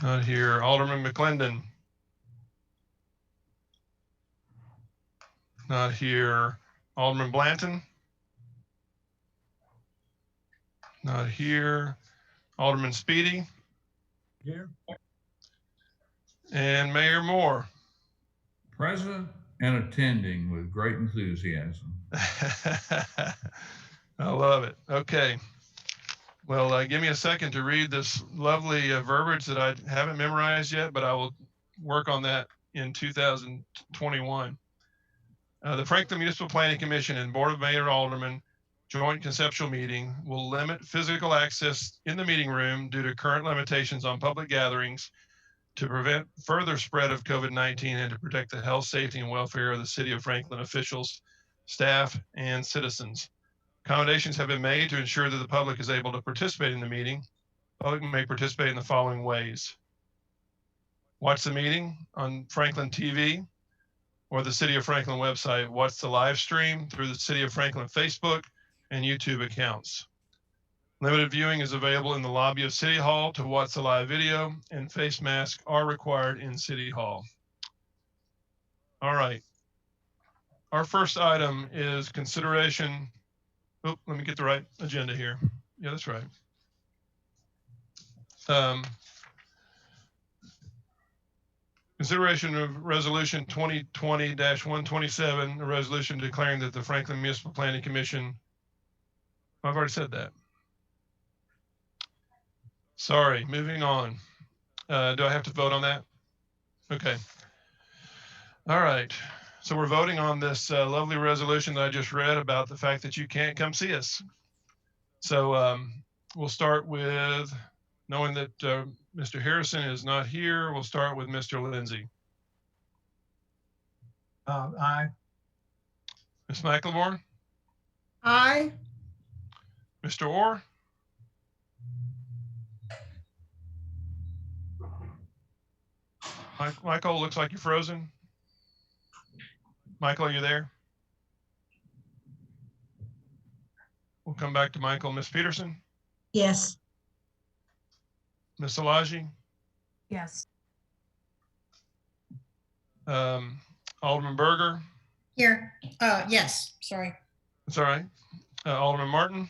Not here. Alderman McClendon. Not here. Alderman Blanton. Not here. Alderman Speedy. Here. And Mayor Moore. Present and attending with great enthusiasm. I love it. Okay. Well, give me a second to read this lovely verbiage that I haven't memorized yet, but I will work on that in 2021. The Franklin Municipal Planning Commission and Board of Mayor and Aldermen joint conceptual meeting will limit physical access in the meeting room due to current limitations on public gatherings to prevent further spread of COVID-19 and to protect the health, safety, and welfare of the City of Franklin officials, staff, and citizens. Accommodations have been made to ensure that the public is able to participate in the meeting. The public may participate in the following ways. Watch the meeting on Franklin TV or the City of Franklin website. Watch the live stream through the City of Franklin Facebook and YouTube accounts. Limited viewing is available in the lobby of City Hall to watch the live video, and face masks are required in City Hall. All right. Our first item is consideration. Oh, let me get the right agenda here. Yeah, that's right. Consideration of resolution 2020-127, a resolution declaring that the Franklin Municipal Planning Commission, I've already said that. Sorry, moving on. Do I have to vote on that? Okay. All right. So we're voting on this lovely resolution that I just read about the fact that you can't come see us. So we'll start with, knowing that Mr. Harrison is not here, we'll start with Mr. Lindsay. Aye. Ms. McLemore? Aye. Mr. Orr? Michael, looks like you're frozen. Michael, are you there? We'll come back to Michael. Ms. Peterson? Yes. Ms. Alaji? Yes. Alderman Berger? Here. Yes. Sorry. That's all right. Alderman Martin?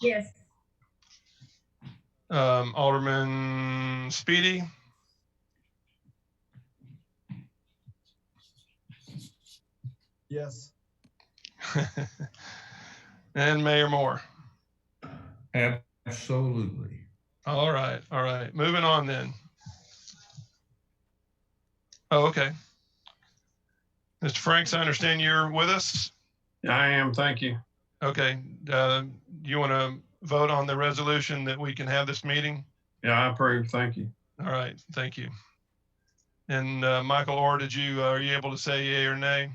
Yes. Alderman Speedy? Yes. And Mayor Moore? Absolutely. All right. All right. Moving on then. Oh, okay. Mr. Franks, I understand you're with us. I am, thank you. Okay. Do you want to vote on the resolution that we can have this meeting? Yeah, I approve, thank you. All right. Thank you. And Michael Orr, are you able to say yay or nay?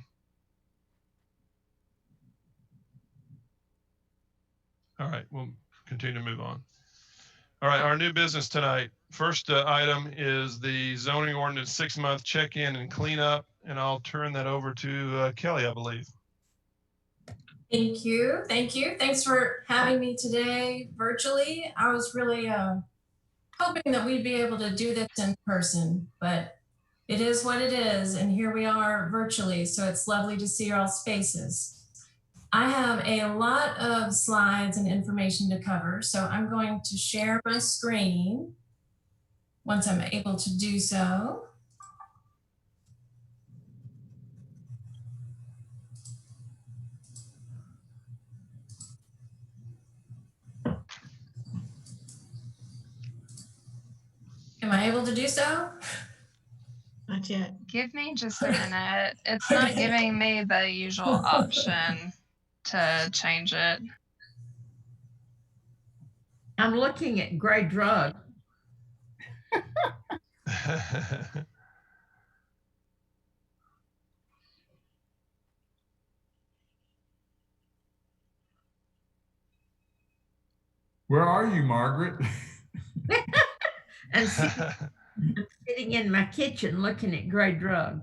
All right, we'll continue to move on. All right, our new business tonight. First item is the zoning ordinance 6-month check-in and cleanup, and I'll turn that over to Kelly, I believe. Thank you. Thank you. Thanks for having me today virtually. I was really hoping that we'd be able to do this in person, but it is what it is. And here we are virtually. So it's lovely to see your all's faces. I have a lot of slides and information to cover. So I'm going to share my screen once I'm able to do so. Am I able to do so? Not yet. Give me just a minute. It's not giving me the usual option to change it. I'm looking at gray drug. Where are you, Margaret? I'm sitting in my kitchen looking at gray drug.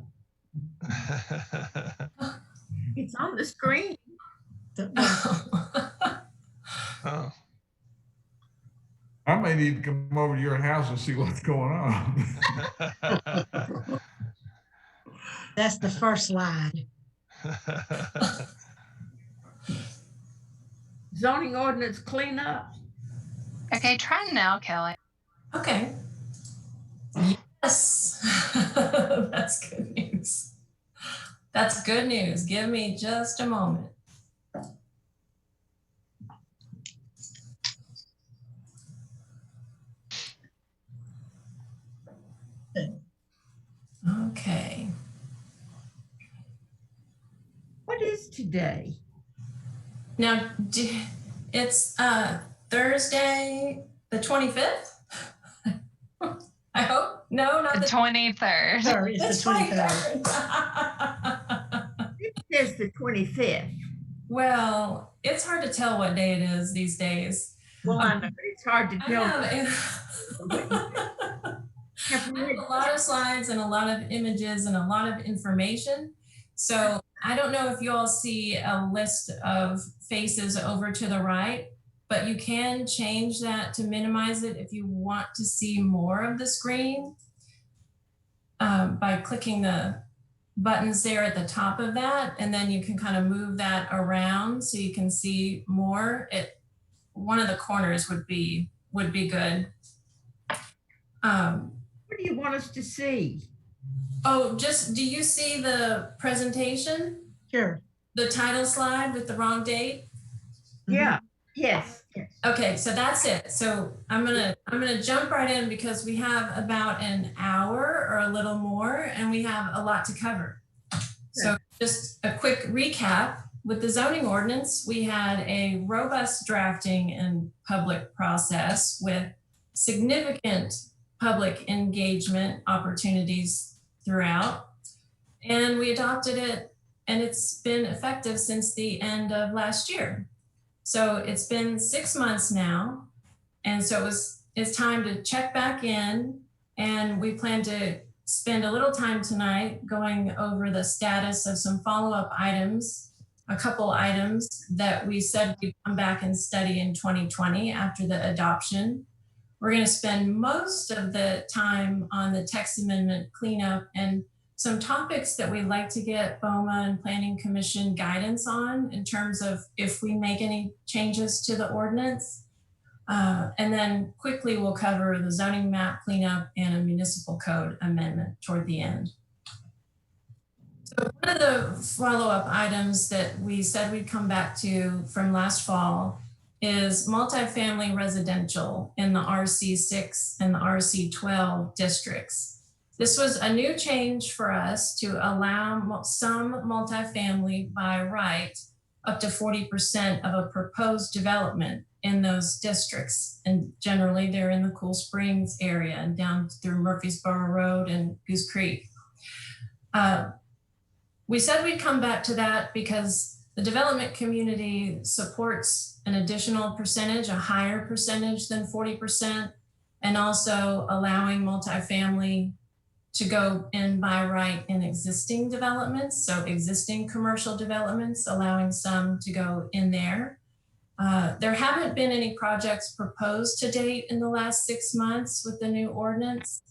It's on the screen. Oh. I made need to come over to your house and see what's going on. That's the first slide. Zoning ordinance cleanup. Okay, try now, Kelly. Okay. Yes. That's good news. That's good news. Give me just a moment. Okay. What is today? Now, it's Thursday, the 25th? I hope. No, not The the 23rd. Sorry, it's the 23rd. 23rd. It says the 25th. Well, it's hard to tell what day it is these days. Well, I know, but it's hard to I tell. have a lot of slides and a lot of images and a lot of information. So I don't know if you all see a list of faces over to the right, but you can change that to minimize it if you want to see more of the screen by clicking the buttons there at the top of that. And then you can kind of move that around so you can see more. One of the corners would be good. What do you want us to see? Oh, do you see the presentation? Sure. The title slide with the wrong date? Yeah. Yes. Yes. Okay, so that's it. So I'm gonna jump right in because we have about an hour or a little more, and we have a lot to cover. So just a quick recap. With the zoning ordinance, we had a robust drafting and public process with significant public engagement opportunities throughout. And we adopted it, and it's been effective since the end of last year. So it's been 6 months now. And so it's time to check back in, and we plan to spend a little time tonight going over the status of some follow-up items, a couple items that we said we'd come back and study in 2020 after the adoption. We're going to spend most of the time on the text amendment cleanup and some topics that we'd like to get BOMA and Planning Commission guidance on in terms of if we make any changes to the ordinance. And then quickly we'll cover the zoning map cleanup and a municipal code amendment toward the end. So one of the follow-up items that we said we'd come back to from last fall is multifamily residential in the RC6 and the RC12 districts. This was a new change for us to allow some multifamily by right up to 40% of a proposed development in those districts. And generally they're in the Cool Springs area and down through Murfreesboro Road and Goose Creek. We said we'd come back to that because the development community supports an additional percentage, a higher percentage than 40%, and also allowing multifamily to go in by right in existing developments. So existing commercial developments, allowing some to go in there. There haven't been any projects proposed to date in the last 6 months with the new ordinance.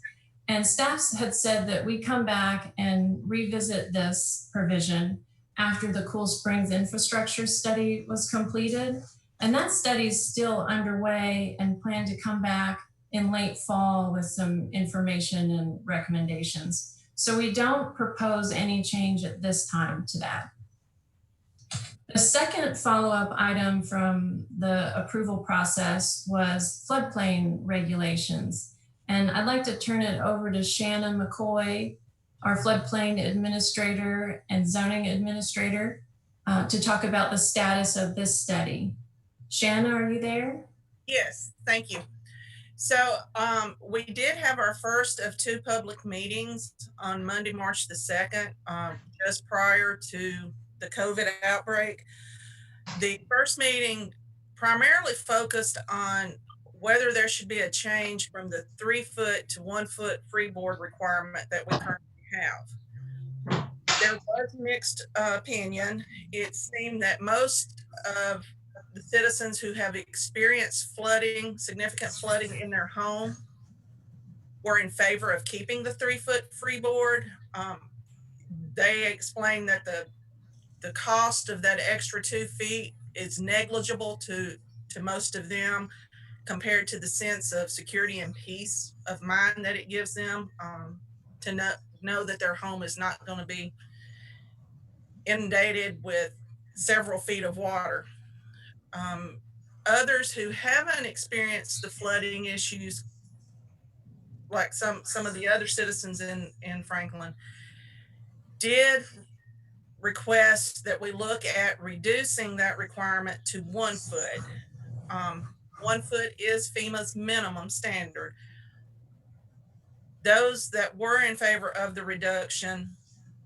And staff had said that we come back and revisit this provision after the Cool Springs infrastructure study was completed. And that study is still underway and plan to come back in late fall with some information and recommendations. So we don't propose any change at this time to that. The second follow-up item from the approval process was floodplain regulations. And I'd like to turn it over to Shannon McCoy, our floodplain administrator and zoning administrator, to talk about the status of this study. Shannon, are you there? Yes, thank you. So we did have our first of 2 public meetings on Monday, March the 2nd, just prior to the COVID outbreak. The first meeting primarily focused on whether there should be a change from the 3-foot to 1-foot freeboard requirement that we currently have. There was mixed opinion. It seemed that most of the citizens who have experienced flooding, significant flooding in their home, were in favor of keeping the 3-foot freeboard. They explained that the cost of that extra 2 feet is negligible to most of them compared to the sense of security and peace of mind that it gives them, to know that their home is not going to be inundated with several feet of water. Others who haven't experienced the flooding issues, like some of the other citizens in Franklin, did request that we look at reducing that requirement to 1 foot. 1 foot is FEMA's minimum standard. Those that were in favor of the reduction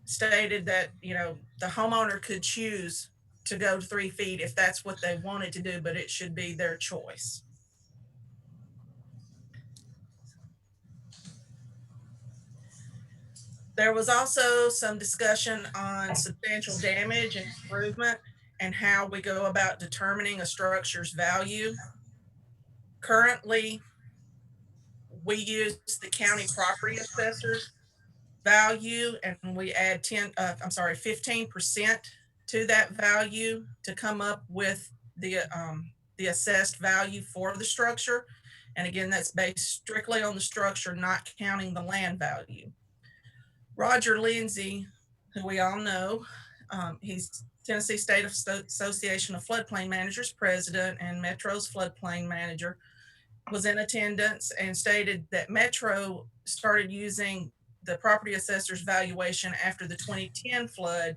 stated that, you know, the homeowner could choose to go 3 feet if that's what they wanted to do, but it should be their choice. There was also some discussion on substantial damage and improvement and how we go about determining a structure's value. Currently, we use the county property assessor's value, and we add 15% to that value to come up with the assessed value for the structure. And again, that's based strictly on the structure, not counting the land value. Roger Lindsay, who we all know, he's Tennessee State Association of Floodplain Managers president and Metro's floodplain manager, was in attendance and stated that Metro started using the property assessor's valuation after the 2010 flood,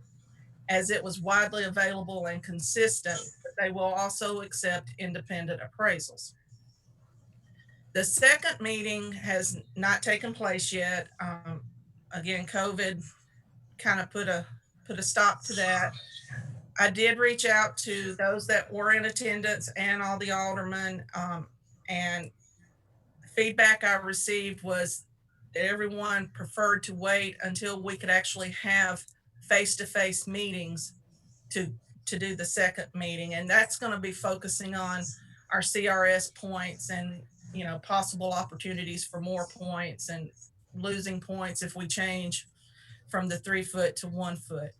as it was widely available and consistent, but they will also accept independent appraisals. The second meeting has not taken place yet. Again, COVID kind of put a stop to that. I did reach out to those that were in attendance and all the aldermen, and feedback I received was that everyone preferred to wait until we could actually have face-to-face meetings to do the second meeting. And that's going to be focusing on our CRS points and, you know, possible opportunities for more points and losing points if we change from the 3 foot to 1 foot.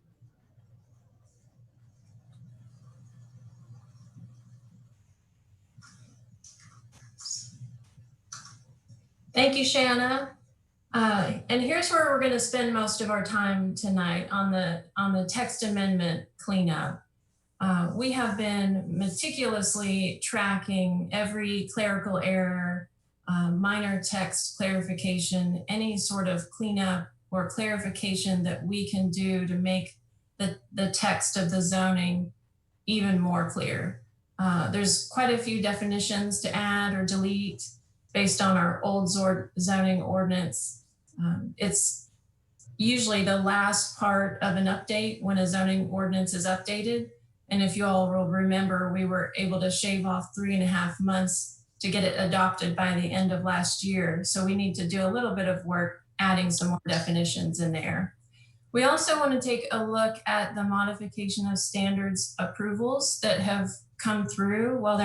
Thank you, Shanna. And here's where we're going to spend most of our time tonight, on the text amendment cleanup. We have been meticulously tracking every clerical error, minor text clarification, any sort of cleanup or clarification that we can do to make the text of the zoning even more clear. There's quite a few definitions to add or delete based on our old zoning ordinance. It's usually the last part of an update when a zoning ordinance is updated. And if you all will remember, we were able to shave off 3.5 months to get it adopted by the end of last year. So we need to do a little bit of work adding some more definitions in there. We also want to take a look at the modification of standards approvals that have come through. While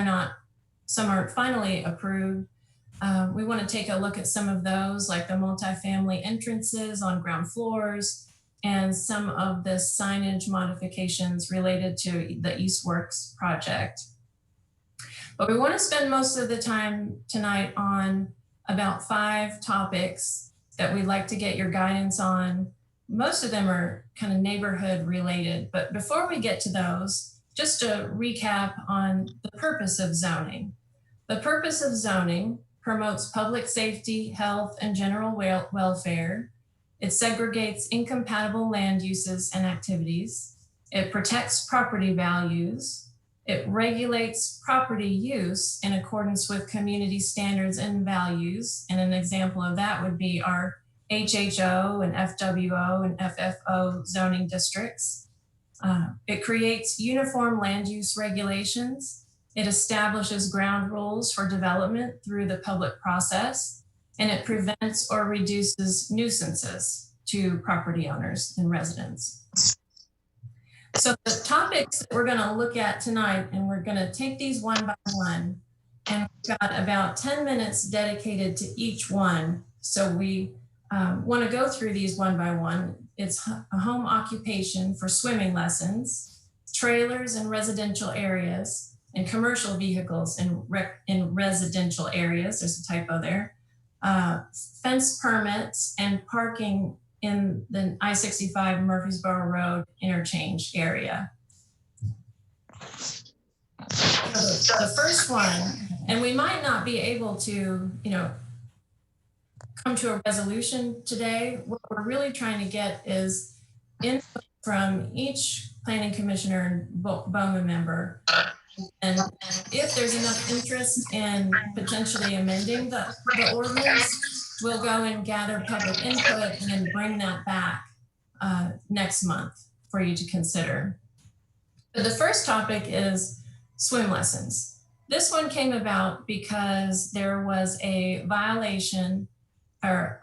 some aren't finally approved, we want to take a look at some of those, like the multifamily entrances on ground floors and some of the signage modifications related to the Eastworks project. But we want to spend most of the time tonight on about 5 topics that we'd like to get your guidance on. Most of them are kind of neighborhood related, but before we get to those, just a recap on the purpose of zoning. The purpose of zoning promotes public safety, health, and general welfare. It segregates incompatible land uses and activities. It protects property values. It regulates property use in accordance with community standards and values. And an example of that would be our HHO and FWO and FFO zoning districts. It creates uniform land use regulations. It establishes ground rules for development through the public process, and it prevents or reduces nuisances to property owners and residents. So the topics that we're going to look at tonight, and we're going to take these one by one, and we've got about 10 minutes dedicated to each one. So we want to go through these one by one. It's a home occupation for swimming lessons, trailers in residential areas, and commercial vehicles in residential areas. There's a typo there. Fence permits and parking in the I-65 Murfreesboro Road interchange area. So the first one, and we might not be able to, come to a resolution today. What we're really trying to get is input from each planning commissioner and BOMA member. And if there's enough interest in potentially amending the ordinance, we'll go and gather public input and then bring that back next month for you to consider. But the first topic is swim lessons. This one came about because there was a violation, or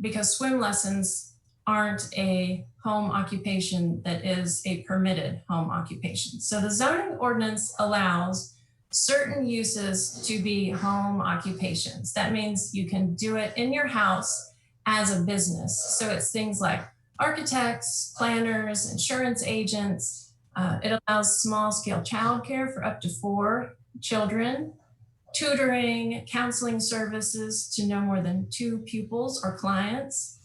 because swim lessons aren't a home occupation that is a permitted home occupation. So the zoning ordinance allows certain uses to be home occupations. That means you can do it in your house as a business. So it's things like architects, planners, insurance agents. It allows small scale childcare for up to 4 children, tutoring, counseling services to no more than 2 pupils or clients.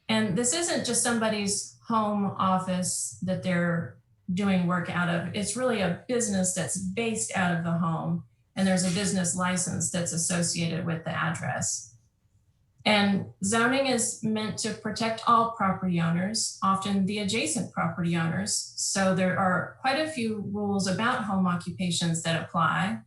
And this isn't just somebody's home office that they're doing work out of. It's really a business that's based out of the home, and there's a business license that's associated with the address. And zoning is meant to protect all property owners, often the adjacent property owners. So there are quite a few rules about home occupations that apply.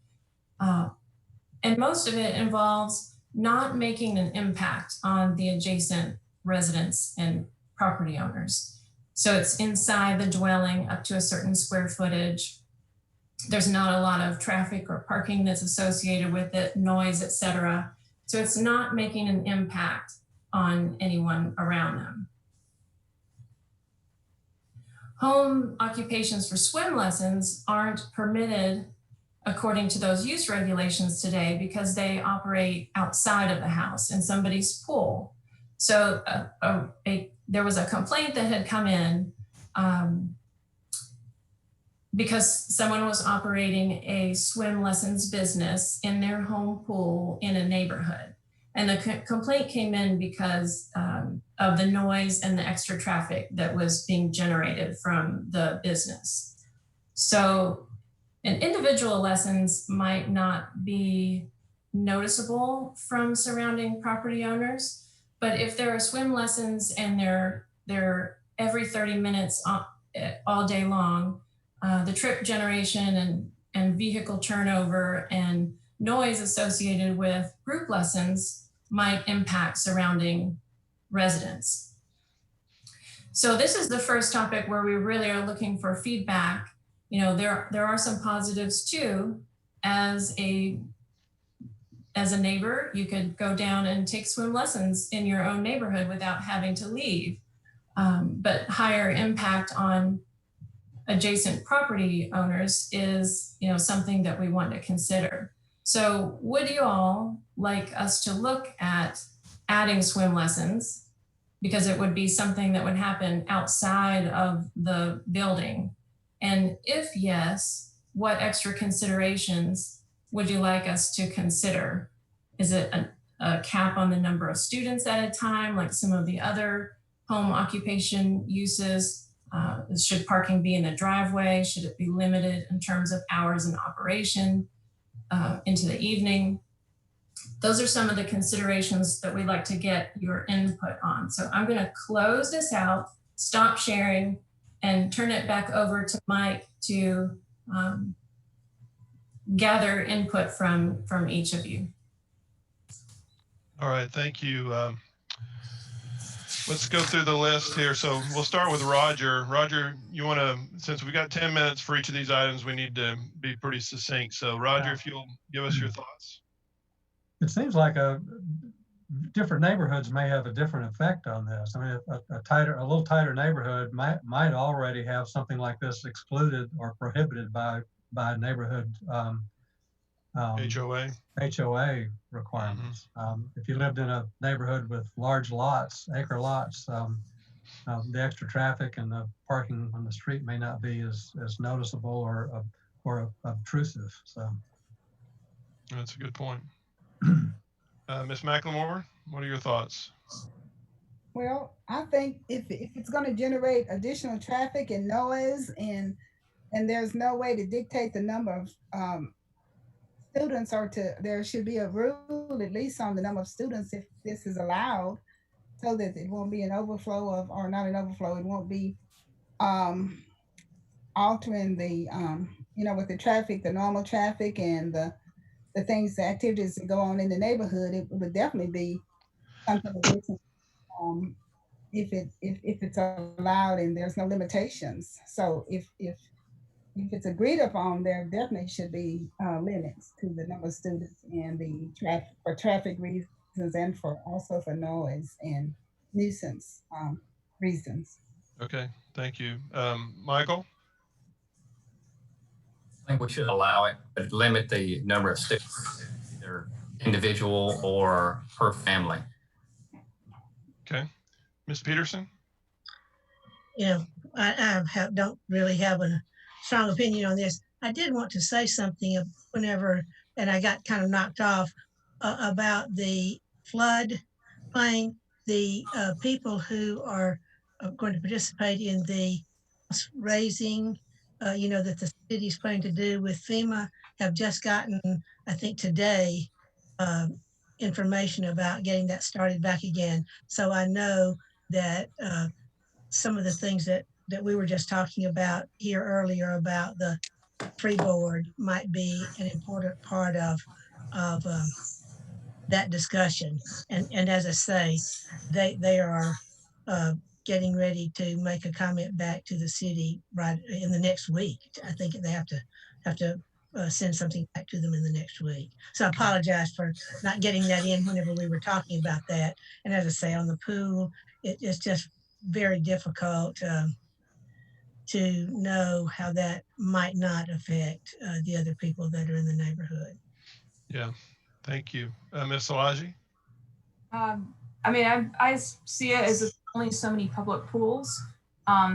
And most of it involves not making an impact on the adjacent residents and property owners. So it's inside the dwelling up to a certain square footage. There's not a lot of traffic or parking that's associated with it, noise, etc. So it's not making an impact on anyone around them. Home occupations for swim lessons aren't permitted according to those use regulations today because they operate outside of the house in somebody's pool. So there was a complaint that had come in because someone was operating a swim lessons business in their home pool in a neighborhood. And the complaint came in because of the noise and the extra traffic that was being generated from the business. So individual lessons might not be noticeable from surrounding property owners, but if there are swim lessons and they're every 30 minutes all day long, the trip generation and vehicle turnover and noise associated with group lessons might impact surrounding residents. So this is the first topic where we really are looking for feedback. There are some positives too. As a neighbor, you could go down and take swim lessons in your own neighborhood without having to leave. But higher impact on adjacent property owners is, something that we want to consider. So would you all like us to look at adding swim lessons, because it would be something that would happen outside of the building? And if yes, what extra considerations would you like us to consider? Is it a cap on the number of students at a time, like some of the other home occupation uses? Should parking be in the driveway? Should it be limited in terms of hours in operation into the evening? Those are some of the considerations that we'd like to get your input on. So I'm going to close this out, stop sharing, and turn it back over to Mike to gather input from each of you. All right, thank you. Let's go through the list here. So we'll start with Roger. Roger, you want to, since we got 10 minutes for each of these items, we need to be pretty succinct. So Roger, if you'll give us your thoughts. It seems like different neighborhoods may have a different effect on this. I mean, a little tighter neighborhood might already have something like this excluded or prohibited by neighborhood HOA. HOA requirements. If you lived in a neighborhood with large lots, acre lots, the extra traffic and the parking on the street may not be as noticeable or obtrusive. So That's a good point. Ms. McLemore, what are your thoughts? Well, I think if it's going to generate additional traffic and noise, and there's no way to dictate the number of students, or there should be a rule at least on the number of students if this is allowed, so that it won't be an overflow of, or not an overflow, it won't be altering the with the traffic, the normal traffic, and the things, the activities that go on in the neighborhood. It would definitely be something additional, if it's allowed and there's no limitations. So if it's agreed upon, there definitely should be limits to the number of students and the traffic, for traffic reasons, and also for noise and nuisance reasons. Okay, thank you. Michael? I think we should allow it, but limit the number of students, either individual or per family. Okay. Ms. Peterson? You know, I don't really have a strong opinion on this. I did want to say something whenever, and I got kind of knocked off about the flood plain. The people who are going to participate in the raising, that the city's planning to do with FEMA, have just gotten, I think today, information about getting that started back again. So I know that some of the things that we were just talking about here earlier about the freeboard might be an important part of that discussion. And as I say, they are getting ready to make a comment back to the city right in the next week. I think they have to send something back to them in the next week. So I apologize for not getting that in whenever we were talking about that. And as I say, on the pool, it's just very difficult to know how that might not affect the other people that are in the neighborhood. Yeah, thank you. Ms. Szilagyi? I mean, I see it as only so many public pools.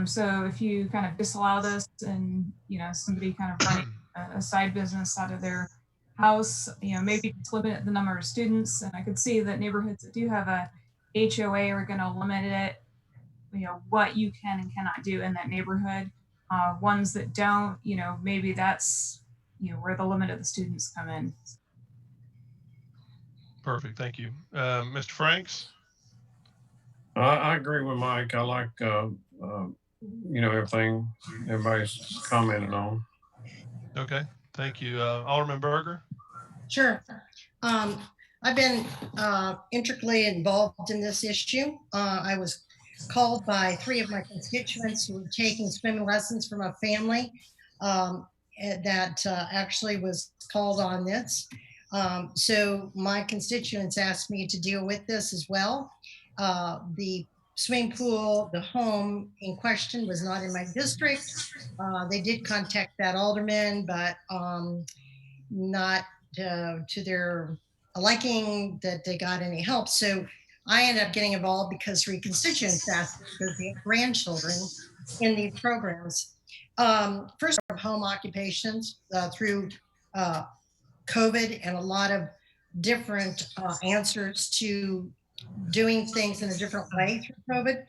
So if you kind of disallow this and, somebody kind of running a side business out of their house, maybe just limit the number of students. And I could see that neighborhoods that do have a HOA are going to limit it, what you can and cannot do in that neighborhood. Ones that don't, maybe that's, where the limit of the students come in. Perfect, thank you. Mr. Franks? I agree with Mike. I like, everything everybody's commented on. Okay, thank you. Alderman Berger? Sure. I've been intricately involved in this issue. I was called by 3 of my constituents who were taking swimming lessons from a family that actually was called on this. So my constituents asked me to deal with this as well. The swimming pool, the home in question, was not in my district. They did contact that alderman, but not to their liking that they got any help. So I ended up getting involved because 3 constituents asked because they have grandchildren in these programs. First, of home occupations through COVID and a lot of different answers to doing things in a different way through COVID.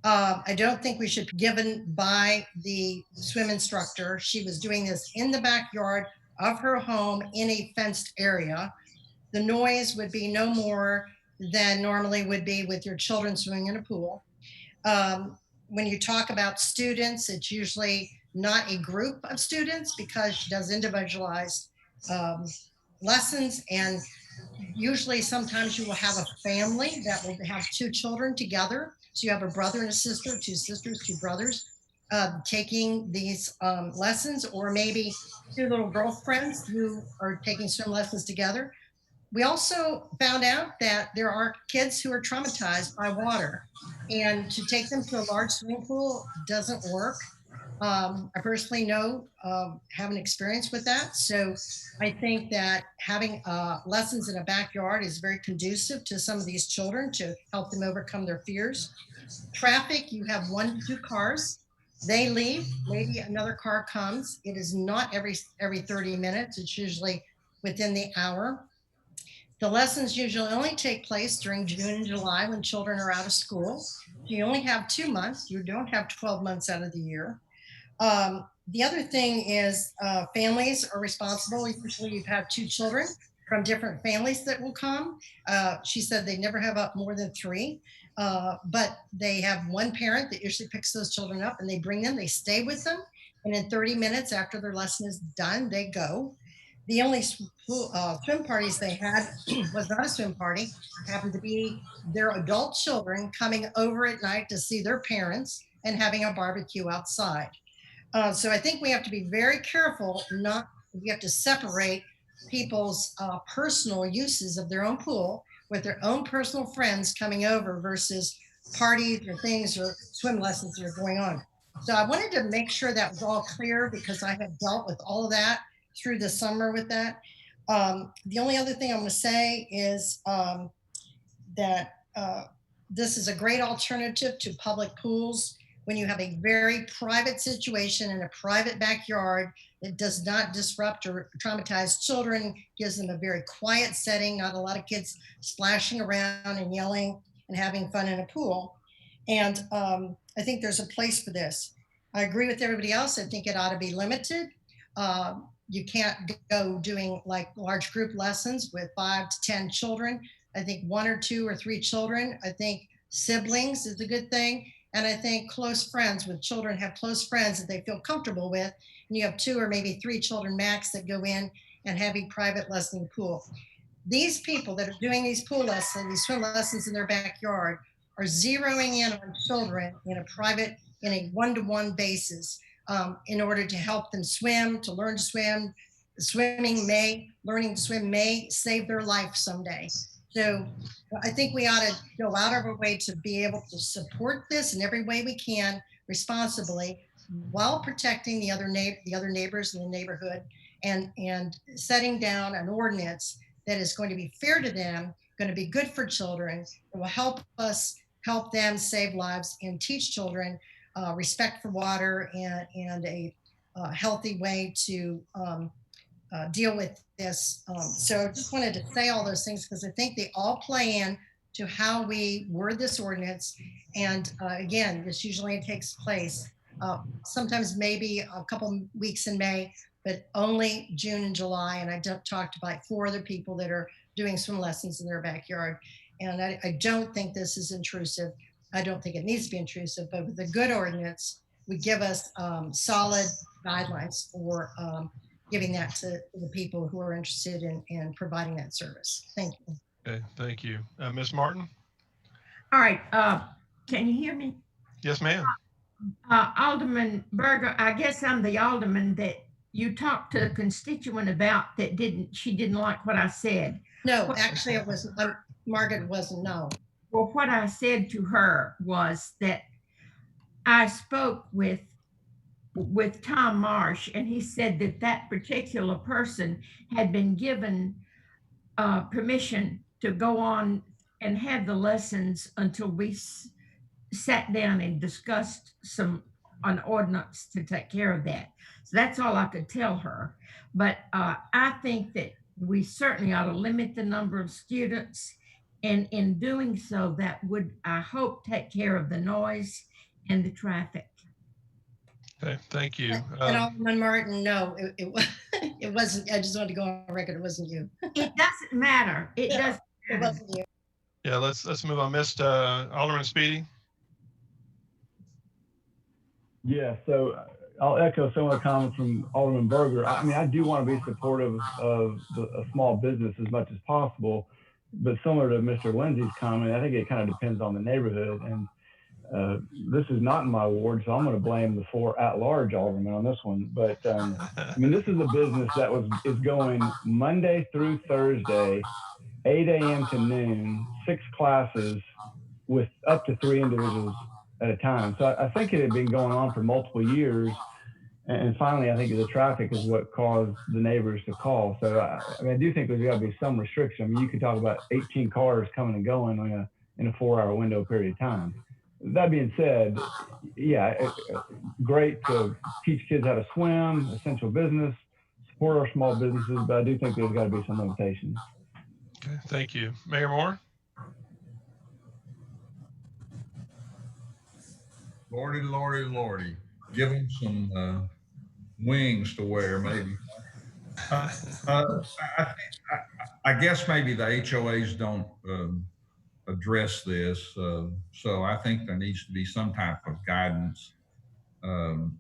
I don't think we should be given by the swim instructor. She was doing this in the backyard of her home in a fenced area. The noise would be no more than normally would be with your children swimming in a pool. When you talk about students, it's usually not a group of students because she does individualized lessons, and usually sometimes you will have a family that will have 2 children together. So you have a brother and a sister, 2 sisters, 2 brothers taking these lessons, or maybe 2 little girlfriends who are taking swim lessons together. We also found out that there are kids who are traumatized by water, and to take them to a large swimming pool doesn't work. I personally know, have an experience with that. So I think that having lessons in a backyard is very conducive to some of these children to help them overcome their fears. Traffic, you have 1 to 2 cars. They leave, maybe another car comes. It is not every 30 minutes. It's usually within the hour. The lessons usually only take place during June and July when children are out of school. You only have 2 months. You don't have 12 months out of the year. The other thing is families are responsible. Usually you've had 2 children from different families that will come. She said they never have up more than 3, but they have 1 parent that usually picks those children up and they bring them, they stay with them. And in 30 minutes after their lesson is done, they go. The only swim parties they had was not a swim party. It happened to be their adult children coming over at night to see their parents and having a barbecue outside. So I think we have to be very careful. We have to separate people's personal uses of their own pool with their own personal friends coming over versus parties or things or swim lessons that are going on. So I wanted to make sure that was all clear because I have dealt with all of that through the summer with that. The only other thing I'm going to say is that this is a great alternative to public pools. When you have a very private situation in a private backyard that does not disrupt or traumatize children, gives them a very quiet setting, not a lot of kids splashing around and yelling and having fun in a pool. And I think there's a place for this. I agree with everybody else. I think it ought to be limited. You can't go doing like large group lessons with 5 to 10 children. I think 1 or 2 or 3 children. I think siblings is a good thing. And I think close friends with children have close friends that they feel comfortable with. And you have 2 or maybe 3 children max that go in and have a private lesson in the pool. These people that are doing these pool lessons, these swim lessons in their backyard are zeroing in on children in a private, in a one-to-one basis in order to help them swim, to learn to swim. Learning to swim may save their life someday. So I think we ought to go out of our way to be able to support this in every way we can responsibly while protecting the other neighbors in the neighborhood and setting down an ordinance that is going to be fair to them, going to be good for children, that will help them save lives and teach children respect for water and a healthy way to deal with this. So I just wanted to say all those things because I think they all play in to how we word this ordinance. And again, this usually takes place sometimes maybe a couple weeks in May, but only June and July. And I talked to like 4 other people that are doing swim lessons in their backyard. And I don't think this is intrusive. I don't think it needs to be intrusive, but with a good ordinance would give us solid guidelines for giving that to the people who are interested in providing that service. Thank you. Okay, thank you. Ms. Martin? All right, can you hear me? Yes, ma'am. Alderman Berger, I guess I'm the alderman that you talked to a constituent about that she didn't like what I said. No, actually it wasn't, Margaret wasn't, no. Well, what I said to her was that I spoke with Tom Marsh, and he said that particular person had been given permission to go on and have the lessons until we sat down and discussed an ordinance to take care of that. So that's all I could tell her. But I think that we certainly ought to limit the number of students. And in doing so, that would, I hope, take care of the noise and the traffic. Okay, thank you. And Alderman Martin, no, it wasn't. I just wanted to go on record. It wasn't you. It doesn't matter. It doesn't. It wasn't you. Yeah, let's move on. Mr. Alderman Speedy. Yeah, so I'll echo some of the comments from Alderman Berger. I mean, I do want to be supportive of a small business as much as possible, but similar to Mr. Lindsay's comment, I think it kind of depends on the neighborhood. And this is not in my ward, so I'm going to blame the 4 at-large aldermen on this one. But I mean, this is a business that is going Monday through Thursday, 8 a.m. to noon, 6 classes with up to 3 individuals at a time. So I think it had been going on for multiple years. And finally, I think the traffic is what caused the neighbors to call. So I mean, I do think there's got to be some restriction. I mean, you could talk about 18 cars coming and going in a 4-hour window period of time. That being said, yeah, great to teach kids how to swim, essential business, support our small businesses, but I do think there's got to be some limitations. Okay, thank you. Mayor Moore? Lordy, Lordy, Lordy. Give them some wings to wear, maybe. I guess maybe the HOAs don't address this. So I think there needs to be some type of guidance. I'm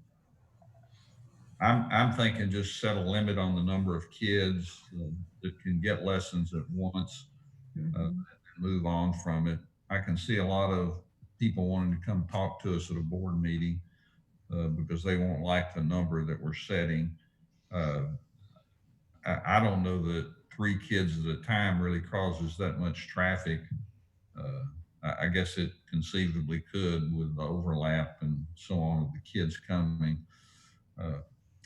thinking just set a limit on the number of kids that can get lessons at once, move on from it. I can see a lot of people wanting to come talk to us at a board meeting because they won't like the number that we're setting. I don't know that 3 kids at a time really causes that much traffic. I guess it conceivably could with the overlap and so on with the kids coming.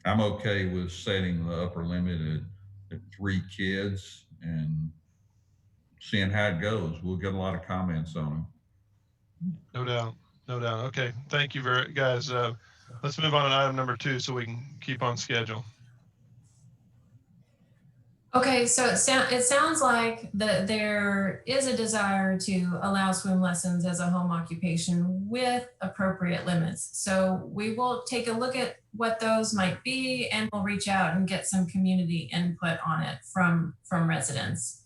I'm okay with setting the upper limit at 3 kids and seeing how it goes. We'll get a lot of comments on it. No doubt. No doubt. Okay. Thank you guys. Let's move on to item number 2 so we can keep on schedule. Okay, so it sounds like that there is a desire to allow swim lessons as a home occupation with appropriate limits. So we will take a look at what those might be, and we'll reach out and get some community input on it from residents.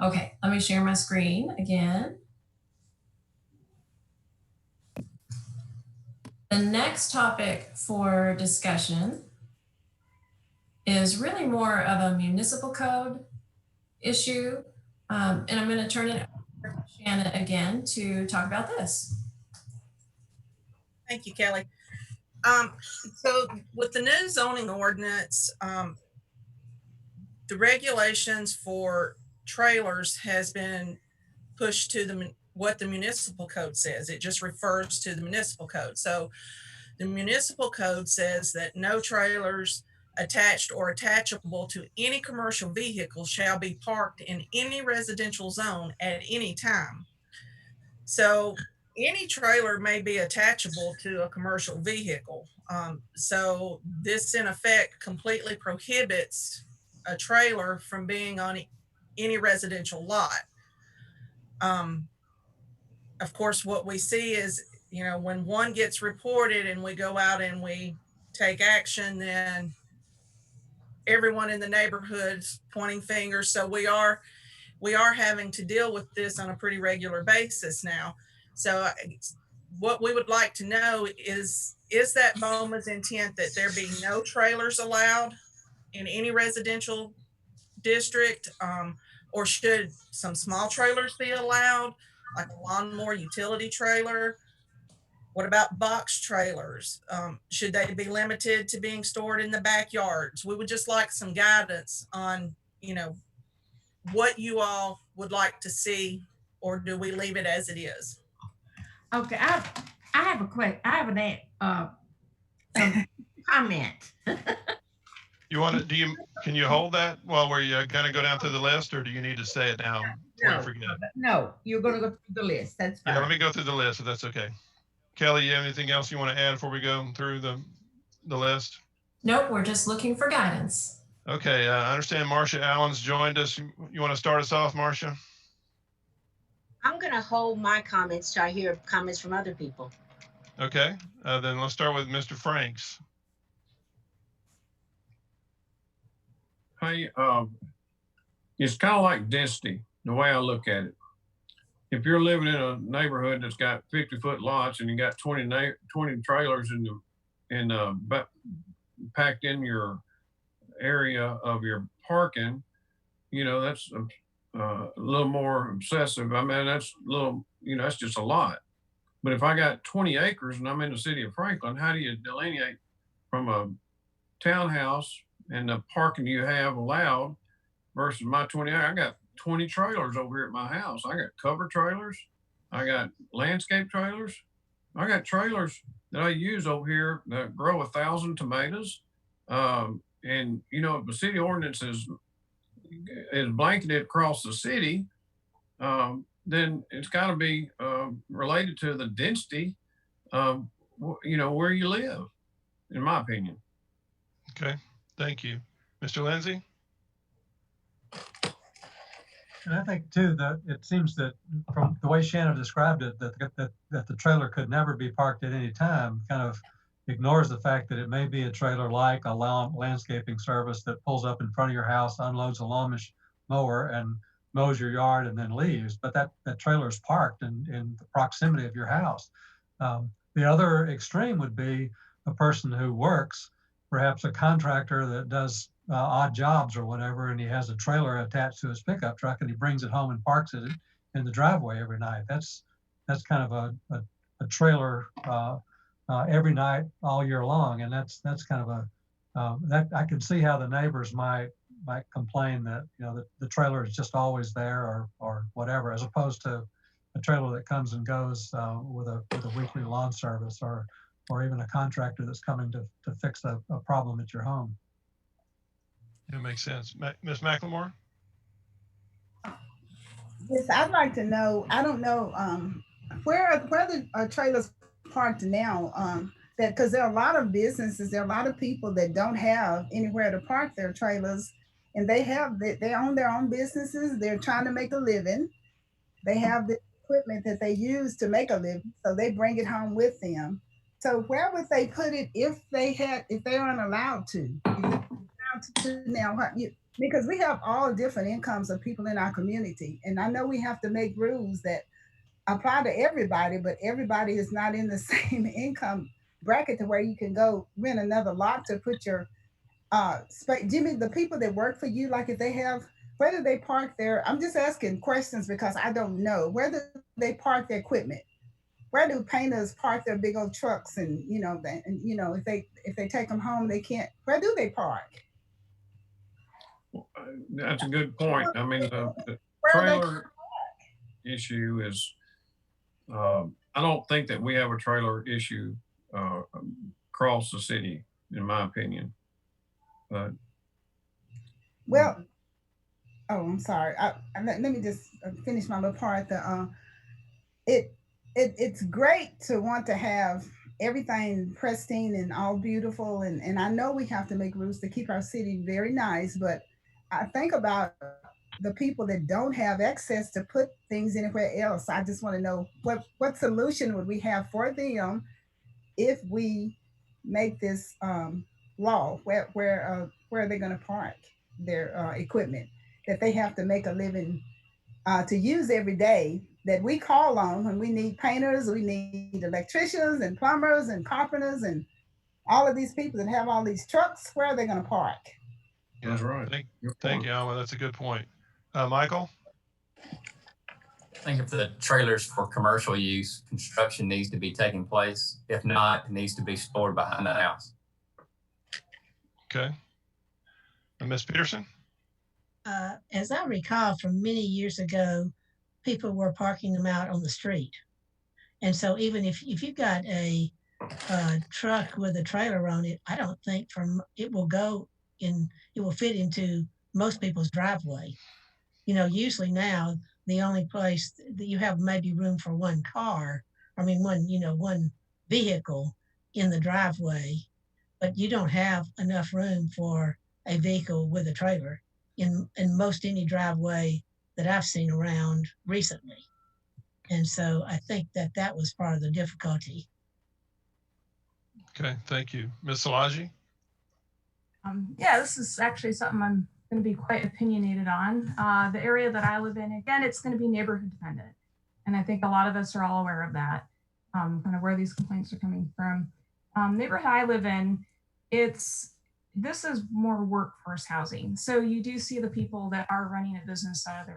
Okay, let me share my screen again. The next topic for discussion is really more of a municipal code issue. And I'm going to turn it over to Shannon again to talk about this. Thank you, Kelly. So with the new zoning ordinance, the regulations for trailers has been pushed to what the municipal code says. It just refers to the municipal code. So the municipal code says that no trailers attached or attachable to any commercial vehicle shall be parked in any residential zone at any time. So any trailer may be attachable to a commercial vehicle. So this in effect completely prohibits a trailer from being on any residential lot. Of course, what we see is, when one gets reported and we go out and we take action, then everyone in the neighborhood's pointing fingers. So we are having to deal with this on a pretty regular basis now. So what we would like to know is that BOMA's intent that there be no trailers allowed in any residential district, or should some small trailers be allowed, like a lawnmower utility trailer? What about box trailers? Should they be limited to being stored in the backyards? We would just like some guidance on, what you all would like to see, or do we leave it as it is? Okay, I have a question. I have some comment. Can you hold that while we're going to go down through the list, or do you need to say it now? No, you're going to go through the list. That's fine. Yeah, let me go through the list if that's okay. Kelly, you have anything else you want to add before we go through the list? Nope, we're just looking for guidance. Okay, I understand Marcia Allen's joined us. You want to start us off, Marcia? I'm going to hold my comments till I hear comments from other people. Okay, then let's start with Mr. Franks. Hey, it's kind of like density, the way I look at it. If you're living in a neighborhood that's got 50-foot lots and you got 20 trailers packed in your area of your parking, that's a little more obsessive. I mean, that's a little, that's just a lot. But if I got 20 acres and I'm in the city of Franklin, how do you delineate from a townhouse and the parking you have allowed versus my 20? I got 20 trailers over here at my house. I got cover trailers. I got landscape trailers. I got trailers that I use over here that grow 1,000 tomatoes. And you know, if the city ordinance is blanketed across the city, then it's got to be related to the density of, you know, where you live, in my opinion. Okay, thank you. Mr. Lindsay? And I think too that it seems that from the way Shannon described it, that the trailer could never be parked at any time kind of ignores the fact that it may be a trailer like a landscaping service that pulls up in front of your house, unloads a lawn mower and mows your yard and then leaves. But that trailer is parked in the proximity of your house. The other extreme would be a person who works, perhaps a contractor that does odd jobs or whatever, and he has a trailer attached to his pickup truck and he brings it home and parks it in the driveway every night. That's kind of a trailer every night all year long, and that's kind of a that I can see how the neighbors might complain that, you know, the trailer is just always there or whatever, as opposed to a trailer that comes and goes with a weekly lawn service or even a contractor that's coming to fix a problem at your home. It makes sense. Ms. McLemore? Yes, I'd like to know, I don't know, where the trailers parked now, that because there are a lot of businesses, there are a lot of people that don't have anywhere to park their trailers, and they own their own businesses. They're trying to make a living. They have the equipment that they use to make a living, so they bring it home with them. So where would they put it if they aren't allowed to? Now, because we have all different incomes of people in our community, and I know we have to make rules that apply to everybody, but everybody is not in the same income bracket to where you can go rent another lot to put your space. Jimmy, the people that work for you, like if they have, where do they park their, I'm just asking questions because I don't know, where do they park their equipment? Where do painters park their big old trucks? And if they take them home, they can't, where do they park? That's a good point. I mean, the trailer issue is, I don't think that we have a trailer issue across the city, in my opinion. But well, oh, I'm sorry. Let me just finish my little part. It's great to want to have everything pristine and all beautiful, and I know we have to make rules to keep our city very nice, but I think about the people that don't have access to put things anywhere else. I just want to know what solution would we have for them if we make this law? Where are they going to park their equipment that they have to make a living to use every day, that we call on when we need painters, we need electricians and plumbers and carpenters and all of these people that have all these trucks? Where are they going to park? Yeah, that's right. Thank you, Alma. That's a good point. Michael? I think if the trailers for commercial use, construction needs to be taking place. If not, it needs to be stored behind the house. Okay. And Ms. Peterson? As I recall from many years ago, people were parking them out on the street. And so even if you got a truck with a trailer on it, I don't think it will fit into most people's driveway. You know, usually now the only place that you have maybe room for one vehicle in the driveway, but you don't have enough room for a vehicle with a trailer in most any driveway that I've seen around recently. And so I think that was part of the difficulty. Okay, thank you. Ms. Szilagyi? Yeah, this is actually something I'm going to be quite opinionated on. The area that I live in, again, it's going to be neighborhood dependent. And I think a lot of us are all aware of that, kind of where these complaints are coming from. Neighborhood I live in, this is more workforce housing. So you do see the people that are running a business out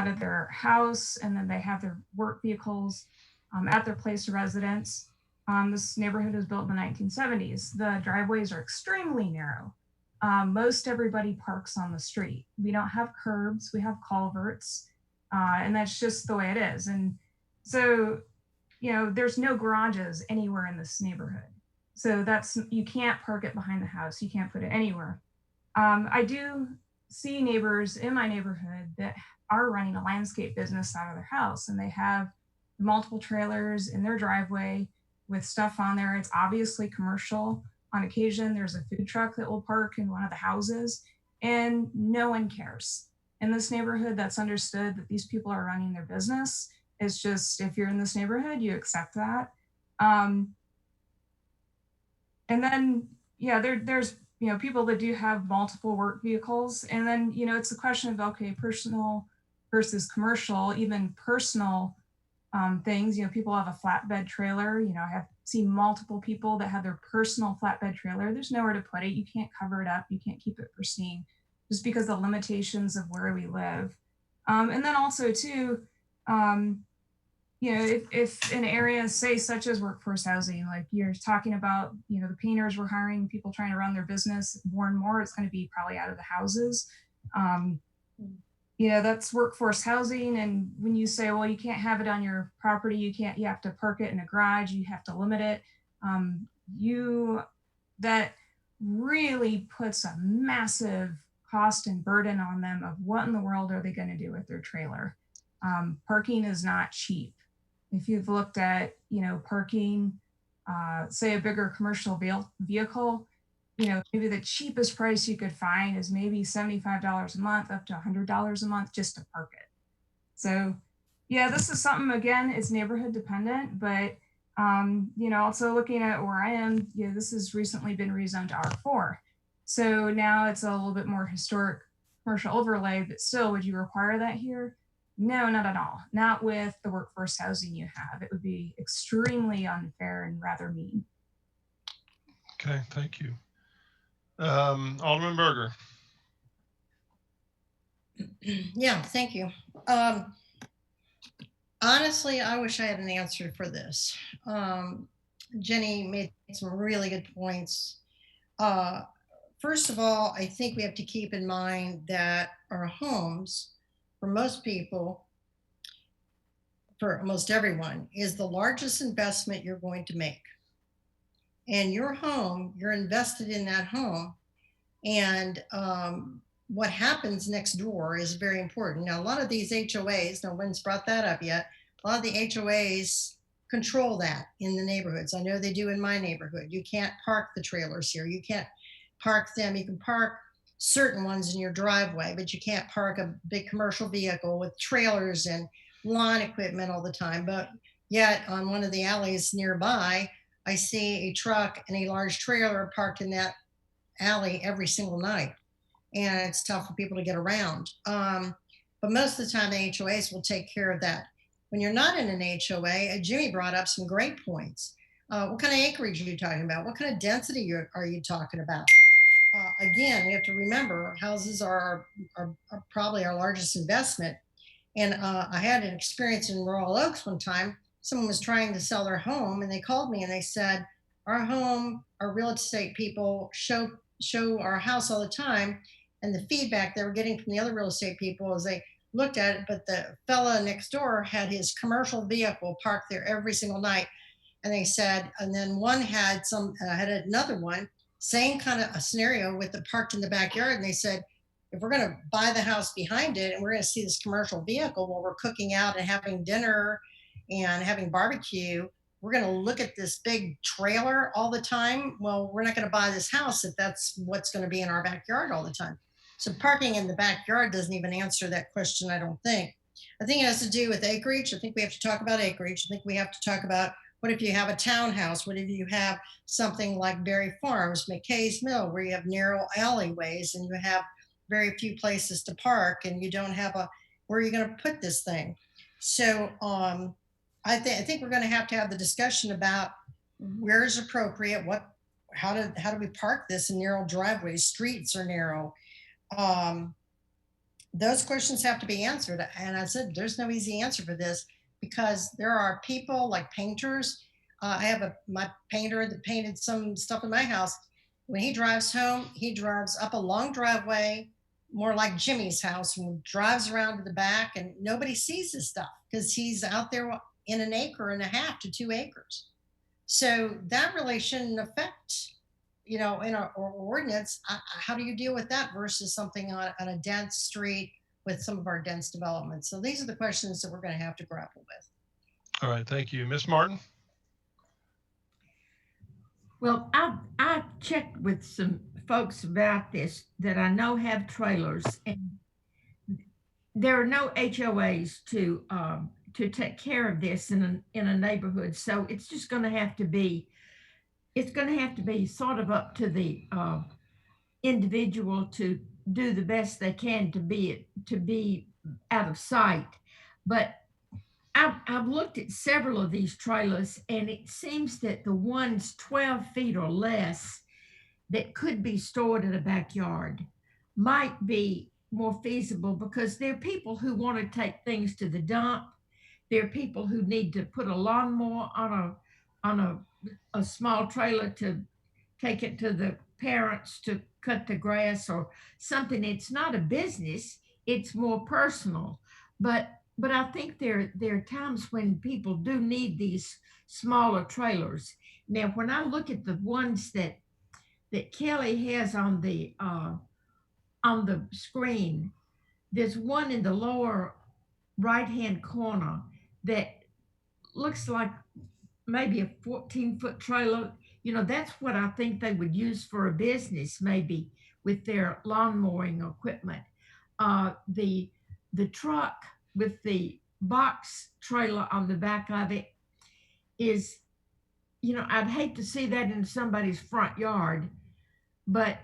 of their house, and then they have their work vehicles. at their place of residence. This neighborhood was built in the 1970s. The driveways are extremely narrow. Most everybody parks on the street. We don't have curbs, we have culverts, and that's just the way it is. And so, you know, there's no garages anywhere in this neighborhood. So that's, you can't park it behind the house. You can't put it anywhere. I do see neighbors in my neighborhood that are running a landscape business out of their house, and they have multiple trailers in their driveway with stuff on there. It's obviously commercial. On occasion, there's a food truck that will park in one of the houses, and no one cares. In this neighborhood, that's understood that these people are running their business. It's just, if you're in this neighborhood, you accept that. And then, yeah, there's, you know, people that do have multiple work vehicles. And then, you know, it's a question of, okay, personal versus commercial, even personal things. You know, people have a flatbed trailer. You know, I have seen multiple people that have their personal flatbed trailer. There's nowhere to put it. You can't cover it up. You can't keep it pristine just because of the limitations of where we live. And then also too, you know, if an area, say such as workforce housing, like you're talking about, you know, the painters were hiring people trying to run their business more and more, it's going to be probably out of the houses. You know, that's workforce housing. And when you say, well, you can't have it on your property, you have to park it in a garage, you have to limit it. That really puts a massive cost and burden on them of what in the world are they going to do with their trailer. Parking is not cheap. If you've looked at, you know, parking, say a bigger commercial vehicle, you know, maybe the cheapest price you could find is maybe $75 a month up to $100 a month just to park it. So yeah, this is something, again, it's neighborhood dependent, but you know, also looking at where I am, you know, this has recently been rezoned to R4. So now it's a little bit more historic commercial overlay, but still, would you require that here? No, not at all. Not with the workforce housing you have. It would be extremely unfair and rather mean. Okay, thank you. Alderman Berger. Yeah, thank you. Honestly, I wish I had an answer for this. Jenny made some really good points. First of all, I think we have to keep in mind that our homes, for most people, for almost everyone, is the largest investment you're going to make. And your home, you're invested in that home. And what happens next door is very important. Now, a lot of these HOAs, no one's brought that up yet, a lot of the HOAs control that in the neighborhoods. I know they do in my neighborhood. You can't park the trailers here. You can't park them. You can park certain ones in your driveway, but you can't park a big commercial vehicle with trailers and lawn equipment all the time. But yet on one of the alleys nearby, I see a truck and a large trailer parked in that alley every single night. And it's tough for people to get around. But most of the time the HOAs will take care of that. When you're not in an HOA, Jimmy brought up some great points. What kind of acreage are you talking about? What kind of density are you talking about? Again, we have to remember houses are probably our largest investment. And I had an experience in Royal Oaks one time. Someone was trying to sell their home and they called me and they said, our home, our real estate people show our house all the time. And the feedback they were getting from the other real estate people is they looked at it, but the fella next door had his commercial vehicle parked there every single night. And they said, and then one had had another one, same kind of a scenario with the parked in the backyard. And they said, if we're going to buy the house behind it and we're going to see this commercial vehicle while we're cooking out and having dinner and having barbecue, we're going to look at this big trailer all the time. Well, we're not going to buy this house if that's what's going to be in our backyard all the time. So parking in the backyard doesn't even answer that question, I don't think. I think it has to do with acreage. I think we have to talk about acreage. I think we have to talk about what if you have a townhouse? What if you have something like Berry Farms, McKay's Mill, where you have narrow alleyways and you have very few places to park and you don't have where are you going to put this thing? So I think we're going to have the discussion about where is appropriate, how do we park this in narrow driveways? Streets are narrow. Those questions have to be answered. And I said, there's no easy answer for this because there are people like painters. I have my painter that painted some stuff in my house. When he drives home, he drives up a long driveway, more like Jimmy's house, and drives around to the back, and nobody sees his stuff because he's out there in 1.5 acres to 2 acres. So that really shouldn't affect, in our ordinance. How do you deal with that versus something on a dense street with some of our dense developments? So these are the questions that we're going to have to grapple with. All right, thank you. Ms. Martin? Well, I checked with some folks about this that I know have trailers, and there are no HOAs to take care of this in a neighborhood. So it's just going to have to be, sort of up to the individual to do the best they can to be out of sight. But I've looked at several of these trailers, and it seems that the ones 12 feet or less that could be stored in a backyard might be more feasible, because there are people who want to take things to the dump. There are people who need to put a lawnmower on a small trailer to take it to the parents to cut the grass or something. It's not a business, it's more personal. But I think there are times when people do need these smaller trailers. Now, when I look at the ones that Kelly has on the screen, there's one in the lower right-hand corner that looks like maybe a 14-foot trailer. That's what I think they would use for a business, maybe with their lawn mowing equipment. The truck with the box trailer on the back of it is, I'd hate to see that in somebody's front yard, but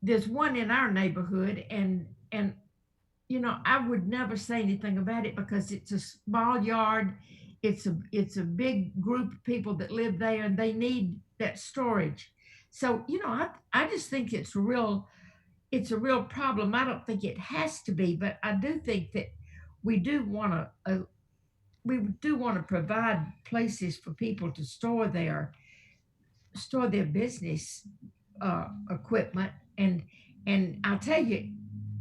there's one in our neighborhood, and I would never say anything about it because it's a small yard. It's a big group of people that live there, and they need that storage. So, I just think it's a real problem. I don't think it has to be, but I do think that we do want to provide places for people to store their business equipment. And I'll tell you,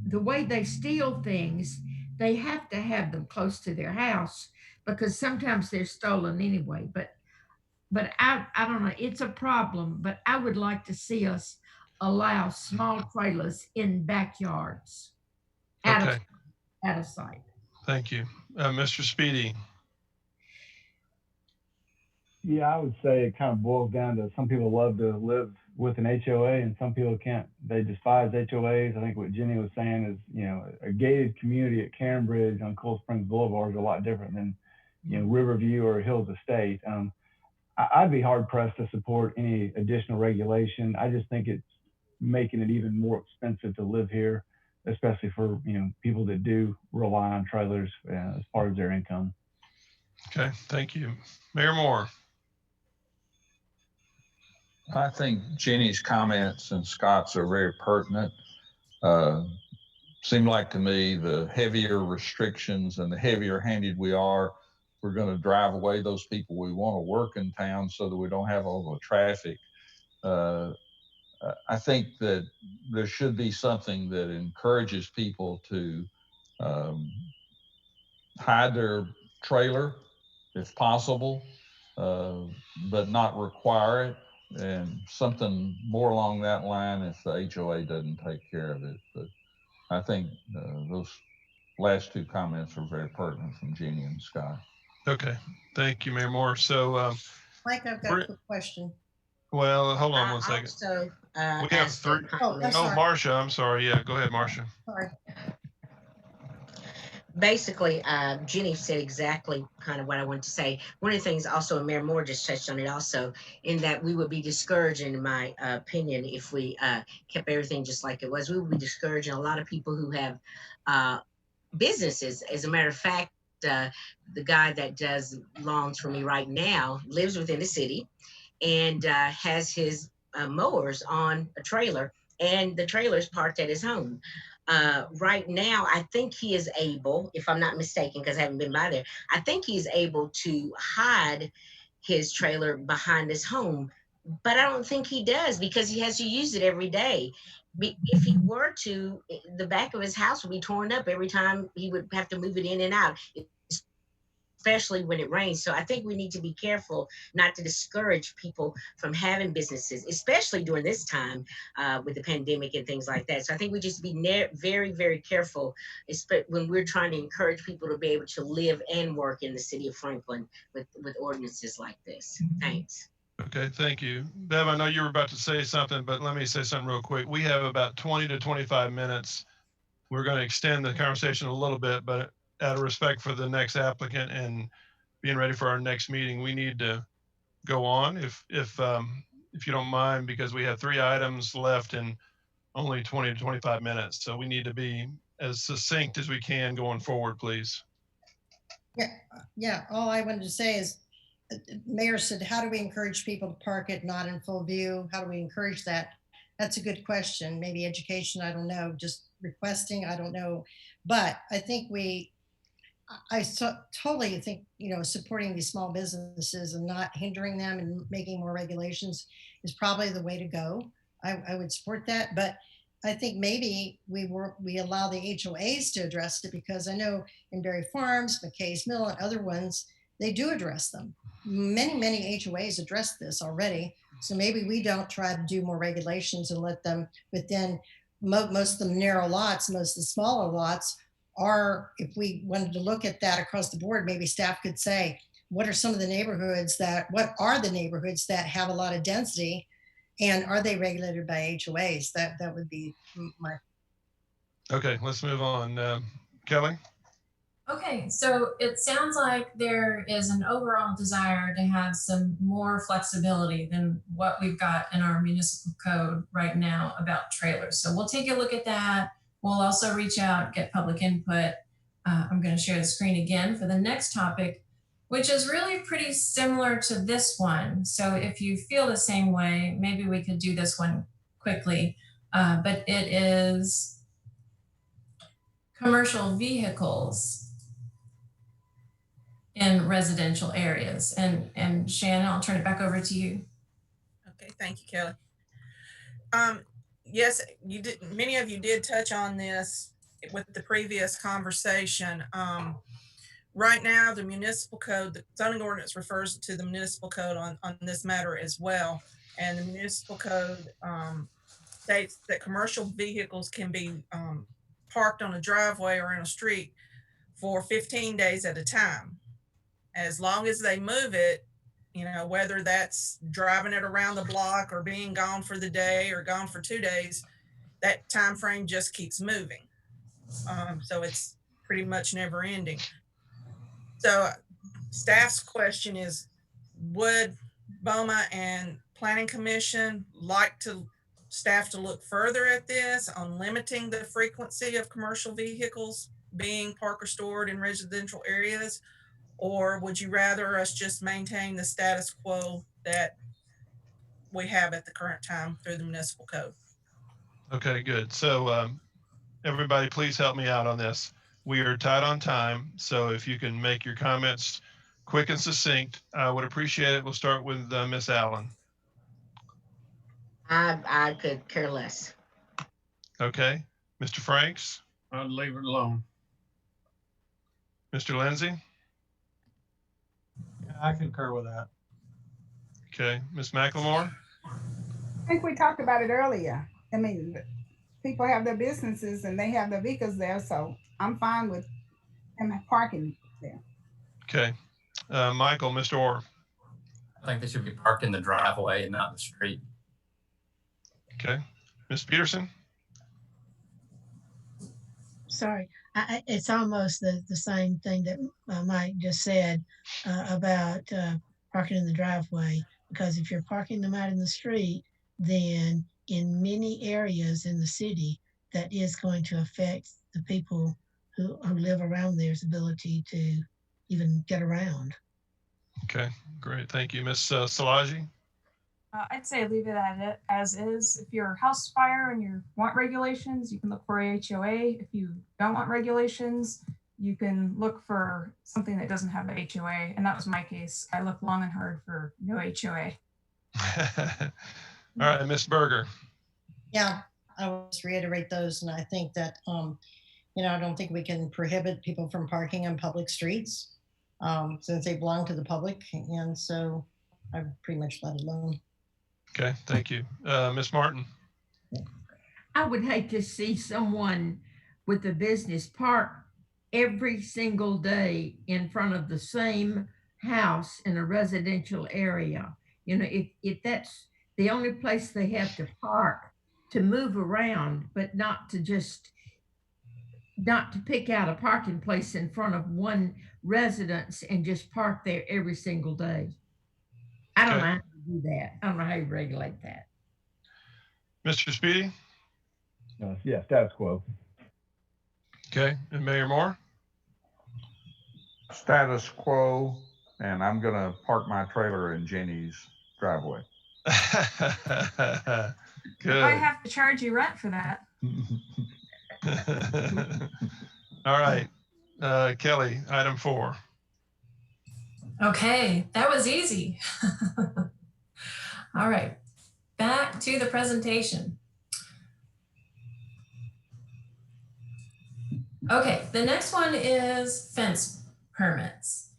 the way they steal things, they have to have them close to their house because sometimes they're stolen anyway. But I don't know, it's a problem, but I would like to see us allow small trailers in backyards out of sight. Thank you. Mr. Speedy. Yeah, I would say it kind of boils down to some people love to live with an HOA and some people can't. They despise HOAs. I think what Jenny was saying is, a gated community at Cairnbridge on Cold Springs Boulevard is a lot different than, Riverview or Hills Estate. I'd be hard pressed to support any additional regulation. I just think it's making it even more expensive to live here, especially for, people that do rely on trailers as part of their income. Okay, thank you. Mayor Moore. I think Jenny's comments and Scott's are very pertinent. Seemed like to me the heavier restrictions and the heavier handed we are, we're going to drive away those people we want to work in town so that we don't have all the traffic. I think that there should be something that encourages people to hide their trailer if possible, but not require it, and something more along that line if the HOA doesn't take care of it. But I think those last two comments are very pertinent from Jenny and Scott. Okay, thank you, Mayor Moore. So, Mike, I've got a quick question. Well, hold on one second. Also, We have three. Marcia, I'm sorry. Yeah, go ahead, Marcia. Sorry. Basically, Jenny said exactly kind of what I wanted to say. One of the things also, and Mayor Moore just touched on it also, in that we would be discouraging, in my opinion, if we kept everything just like it was. We would be discouraging a lot of people who have businesses. As a matter of fact, the guy that does lawns for me right now lives within the city and has his mowers on a trailer and the trailers parked at his home. Right now, I think he is able, if I'm not mistaken, because I haven't been by there, I think he's able to hide his trailer behind his home, but I don't think he does because he has to use it every day. If he were to, the back of his house would be torn up every time he would have to move it in and out, especially when it rains. So I think we need to be careful not to discourage people from having businesses, especially during this time with the pandemic and things like that. So I think we just be very, very careful when we're trying to encourage people to be able to live and work in the city of Franklin with ordinances like this. Thanks. Okay, thank you. Bev, I know you were about to say something, but let me say something real quick. We have about 20 to 25 minutes. We're going to extend the conversation a little bit, but out of respect for the next applicant and being ready for our next meeting, we need to go on if you don't mind, because we have 3 items left in only 20 to 25 minutes. So we need to be as succinct as we can going forward, please. Yeah. All I wanted to say is, Mayor said, how do we encourage people to park it not in full view? How do we encourage that? That's a good question. Maybe education, I don't know, just requesting, I don't know. But I think totally think, supporting these small businesses and not hindering them and making more regulations is probably the way to go. I would support that. But I think maybe we allow the HOAs to address it, because I know in Berry Farms, McKay's Mill, and other ones, they do address them. Many HOAs address this already. So maybe we don't try to do more regulations and let them within most of the narrow lots, most of the smaller lots are, if we wanted to look at that across the board, maybe staff could say, what are some of the neighborhoods that have a lot of density, and are they regulated by HOAs? That would be my. Okay, let's move on. Kelly? Okay, so it sounds like there is an overall desire to have some more flexibility than what we've got in our municipal code right now about trailers. So we'll take a look at that. We'll also reach out, get public input. I'm going to share the screen again for the next topic, which is really pretty similar to this one. So if you feel the same way, maybe we could do this one quickly. But it is commercial vehicles in residential areas. And Shannon, I'll turn it back over to you. Okay, thank you, Kelly. Yes, you did. Many of you did touch on this with the previous conversation. Right now, the municipal code, the zoning ordinance refers to the municipal code on this matter as well. And the municipal code states that commercial vehicles can be parked on a driveway or in a street for 15 days at a time. As long as they move it, whether that's driving it around the block or being gone for the day or gone for 2 days, that time frame just keeps moving. So it's pretty much never ending. So staff's question is, would BOMA and Planning Commission like staff to look further at this on limiting the frequency of commercial vehicles being parked or stored in residential areas? Or would you rather us just maintain the status quo that we have at the current time through the municipal code? Okay, good. So everybody, please help me out on this. We are tight on time, so if you can make your comments quick and succinct, I would appreciate it. We'll start with Miss Allen. I could care less. Okay. Mr. Franks? I'd leave it alone. Mr. Lindsay? Yeah, I concur with that. Okay. Ms. McLemore? I think we talked about it earlier. I mean, people have their businesses and they have their vehicles there, so I'm fine with them parking there. Okay. Michael, Mr. Orr? I think they should be parked in the driveway and not the street. Okay. Ms. Peterson? Sorry, it's almost the same thing that Mike just said about parking in the driveway, because if you're parking them out in the street, then in many areas in the city, that is going to affect the people who live around there's ability to even get around. Okay, great. Thank you. Ms. Szilagyi? I'd say leave it at it as is. If you're a house fire and you want regulations, you can look for a HOA. If you don't want regulations, you can look for something that doesn't have a HOA. And that was my case. I looked long and hard for no HOA. All right, Ms. Berger. Yeah, I will just reiterate those. And I think that, I don't think we can prohibit people from parking on public streets since they belong to the public. And so I pretty much let it alone. Okay, thank you. Ms. Martin. I would hate to see someone with a business park every single day in front of the same house in a residential area. If that's the only place they have to park, to move around, but not to pick out a parking place in front of one residence and just park there every single day. I don't know how to do that. I don't know how you regulate that. Mr. Speedy? Yeah, status quo. Okay, and Mayor Moore? Status quo, and I'm gonna park my trailer in Jenny's driveway. Good. I have to charge you rent for that. All right, Kelly, item 4. Okay, that was easy. All right, back to the presentation. Okay, the next one is fence permits.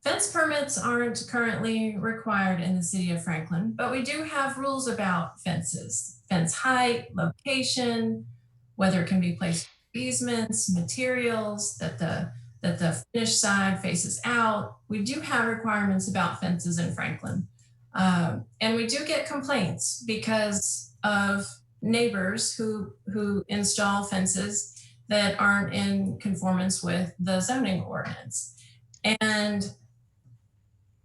Fence permits aren't currently required in the city of Franklin, but we do have rules about fences: fence height, location, whether it can be placed easements, materials, that the finished side faces out. We do have requirements about fences in Franklin. And we do get complaints because of neighbors who install fences that aren't in conformance with the zoning ordinance. And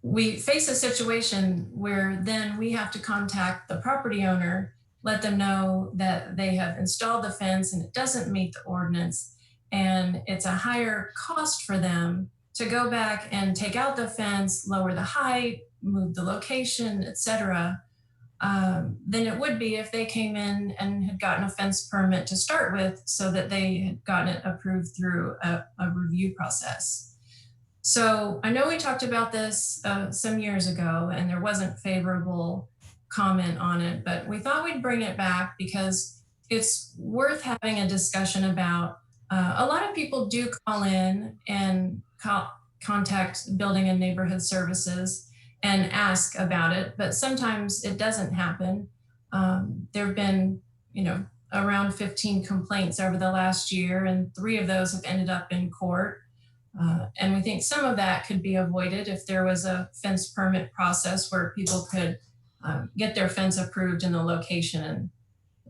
we face a situation where then we have to contact the property owner, let them know that they have installed the fence and it doesn't meet the ordinance. And it's a higher cost for them to go back and take out the fence, lower the height, move the location, etc., than it would be if they came in and had gotten a fence permit to start with, so that they had gotten it approved through a review process. So I know we talked about this some years ago and there wasn't favorable comment on it, but we thought we'd bring it back because it's worth having a discussion about. A lot of people do call in and contact Building and Neighborhood Services and ask about it, but sometimes it doesn't happen. There have been, around 15 complaints over the last year, and 3 of those have ended up in court. And we think some of that could be avoided if there was a fence permit process where people could get their fence approved in the location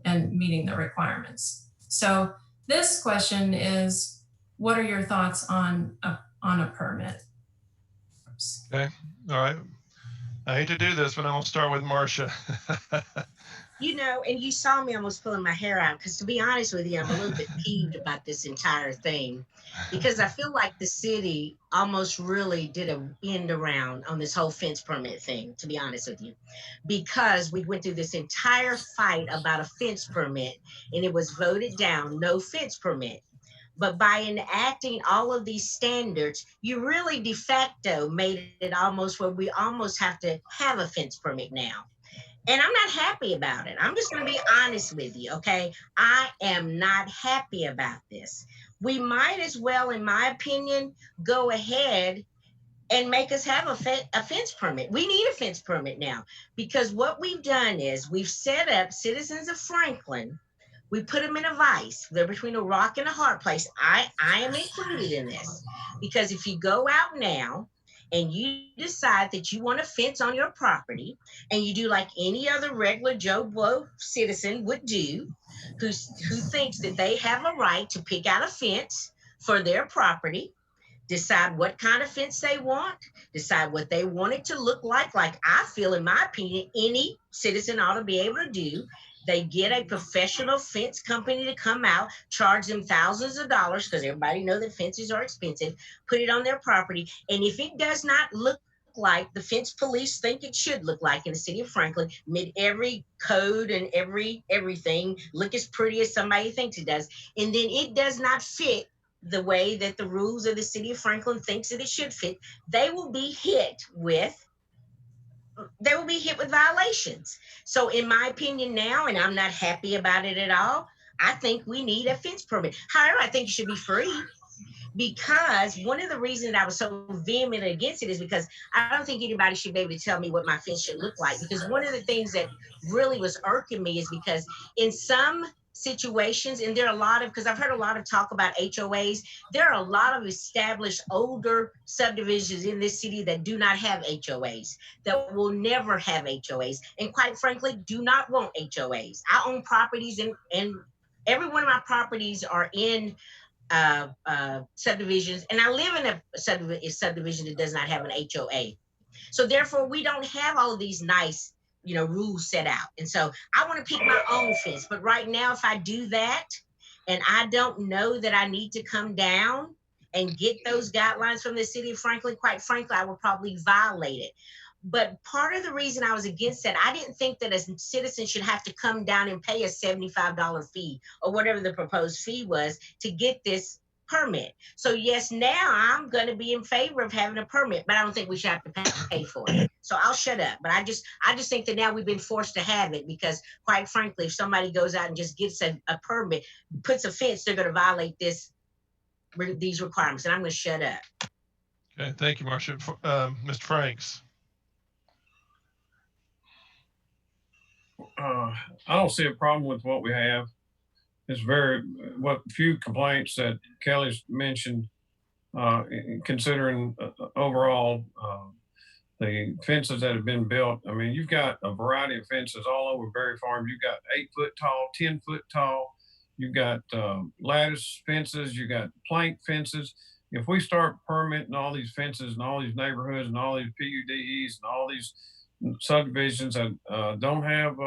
and meeting the requirements. So this question is, what are your thoughts on a permit? Okay, all right. I hate to do this, but I'm gonna start with Marcia. And you saw me almost pulling my hair out, because to be honest with you, I'm a little bit peeved about this entire thing, because I feel like the city almost really did a end around on this whole fence permit thing, to be honest with you, because we went through this entire fight about a fence permit and it was voted down, no fence permit. But by enacting all of these standards, you really de facto made it almost where we almost have to have a fence permit now. And I'm not happy about it. I'm just going to be honest with you, okay? I am not happy about this. We might as well, in my opinion, go ahead and make us have a fence permit. We need a fence permit now, because what we've done is we've set up citizens of Franklin. We put them in a vice. They're between a rock and a hard place. I am included in this, because if you go out now and you decide that you want a fence on your property, and you do like any other regular Joe Blow citizen would do, who thinks that they have a right to pick out a fence for their property, decide what kind of fence they want, decide what they want it to look like I feel, in my opinion, any citizen ought to be able to do. They get a professional fence company to come out, charge them thousands of dollars, because everybody knows that fences are expensive, put it on their property. And if it does not look like the fence police think it should look like in the city of Franklin, meet every code and everything, look as pretty as somebody thinks it does, and then it does not fit the way that the rules of the city of Franklin thinks that it should fit, they will be hit with violations. So in my opinion now, and I'm not happy about it at all, I think we need a fence permit. However, I think it should be free, because one of the reasons I was so vehement against it is because I don't think anybody should be able to tell me what my fence should look like. Because one of the things that really was irking me is because in some situations, and there are a lot of, because I've heard a lot of talk about HOAs, there are a lot of established older subdivisions in this city that do not have HOAs, that will never have HOAs, and quite frankly, do not want HOAs. I own properties, and every one of my properties are in subdivisions, and I live in a subdivision that does not have an HOA. So therefore, we don't have all of these nice, rules set out. And so I want to pick my own fence. But right now, if I do that, and I don't know that I need to come down and get those guidelines from the city of Franklin, quite frankly, I will probably violate it. But part of the reason I was against that, I didn't think that a citizen should have to come down and pay a $75 fee or whatever the proposed fee was to get this permit. So yes, now I'm going to be in favor of having a permit, but I don't think we should have to pay for it. So I'll shut up. But I just think that now we've been forced to have it, because quite frankly, if somebody goes out and just gets a permit, puts a fence, they're going to violate these requirements. And I'm going to shut up. Okay, thank you, Marcia. Mr. Franks. I don't see a problem with what we have. It's what few complaints that Kelly's mentioned, considering overall the fences that have been built. I mean, you've got a variety of fences all over Berry Farm. You've got 8-foot tall, 10-foot tall. You've got lattice fences. You got plank fences. If we start permitting all these fences in all these neighborhoods and all these PUDs and all these subdivisions that don't have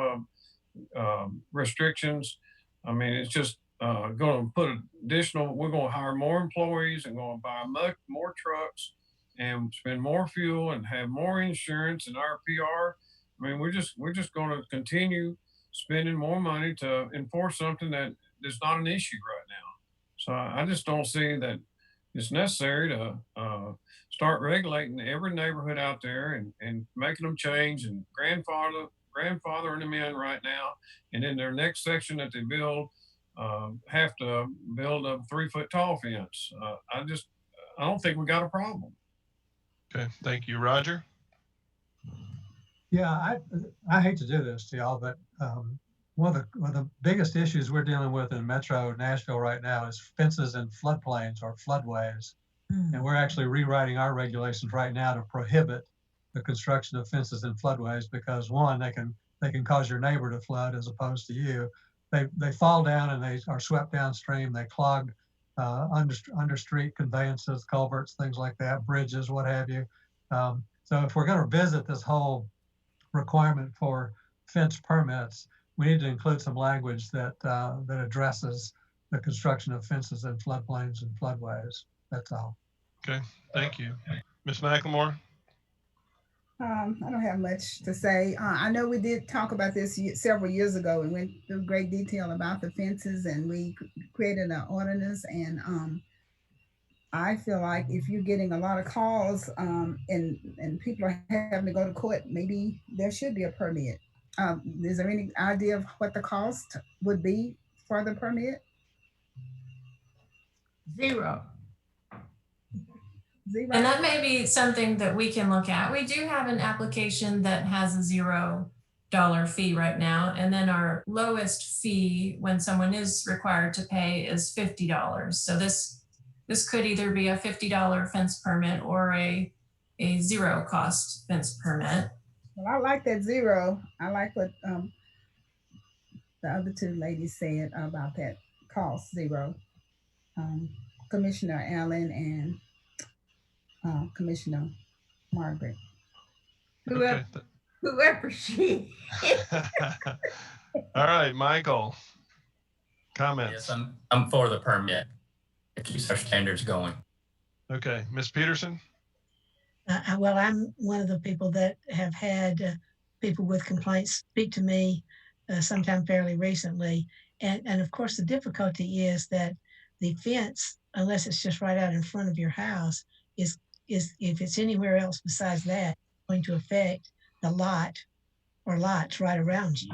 restrictions, I mean, it's just going to put we're going to hire more employees and going to buy more trucks and spend more fuel and have more insurance and RPR. I mean, we're just going to continue spending more money to enforce something that is not an issue right now. So I just don't see that it's necessary to start regulating every neighborhood out there and making them change and grandfathering them in right now, and in their next section that they build, have to build a 3-foot tall fence. I don't think we got a problem. Okay, thank you, Roger. Yeah, I hate to do this to y'all, but one of the biggest issues we're dealing with in Metro Nashville right now is fences in floodplains or floodways. And we're actually rewriting our regulations right now to prohibit the construction of fences in floodways, because one, they can cause your neighbor to flood as opposed to you. They fall down and they are swept downstream. They clog under street conveyances, culverts, things like that, bridges, what have you. So if we're going to visit this whole requirement for fence permits, we need to include some language that addresses the construction of fences in floodplains and floodways. That's all. Okay, thank you. Ms. McLemore? I don't have much to say. I know we did talk about this several years ago. We went through great detail about the fences, and we created an ordinance. And I feel like if you're getting a lot of calls and people are having to go to court, maybe there should be a permit. Is there any idea of what the cost would be for the permit? Zero. And that may be something that we can look at. We do have an application that has a $0 fee right now. And then our lowest fee when someone is required to pay is $50. So this could either be a $50 fence permit or a zero cost fence permit. Well, I like that zero. I like what the other two ladies said about that cost, zero. Commissioner Allen and Commissioner Margaret. Whoever she is. All right, Michael. Comments? Yes, I'm for the permit. It keeps our standards going. Okay, Ms. Peterson? Well, I'm one of the people that have had people with complaints speak to me sometime fairly recently. And of course, the difficulty is that the fence, unless it's just right out in front of your house, is if it's anywhere else besides that, going to affect the lot or lots right around you.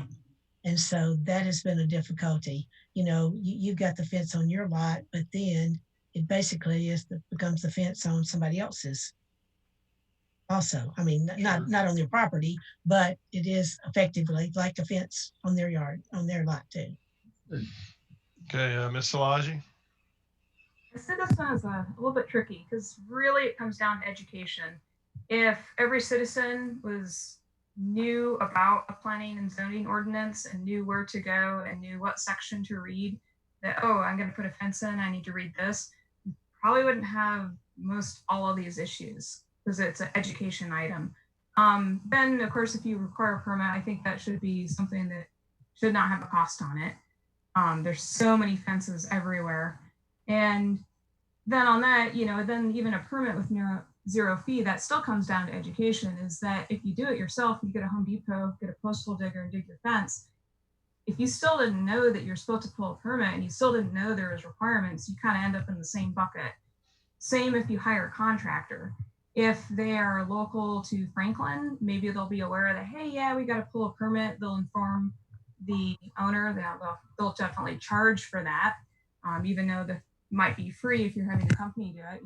And so that has been a difficulty. You know, you've got the fence on your lot, but then it basically becomes the fence on somebody else's also. I mean, not on their property, but it is effectively like the fence on their yard, on their lot too. Okay, Ms. Szilagyi? I see this one as a little bit tricky because really it comes down to education. If every citizen knew about a planning and zoning ordinance and knew where to go and knew what section to read, that, oh, I'm going to put a fence in, I need to read this, probably wouldn't have most all of these issues because it's an education item. Then, of course, if you require a permit, I think that should be something that should not have a cost on it. There's so many fences everywhere. And then on that, you know, then even a permit with zero fee, that still comes down to education, is that if you do it yourself, you get a Home Depot, get a postal digger and dig your fence. If you still didn't know that you're supposed to pull a permit and you still didn't know there was requirements, you kind of end up in the same bucket. Same if you hire a contractor. If they are local to Franklin, maybe they'll be aware that, hey, yeah, we got to pull a permit. They'll inform the owner that they'll definitely charge for that, even though that might be free if you're having the company do it.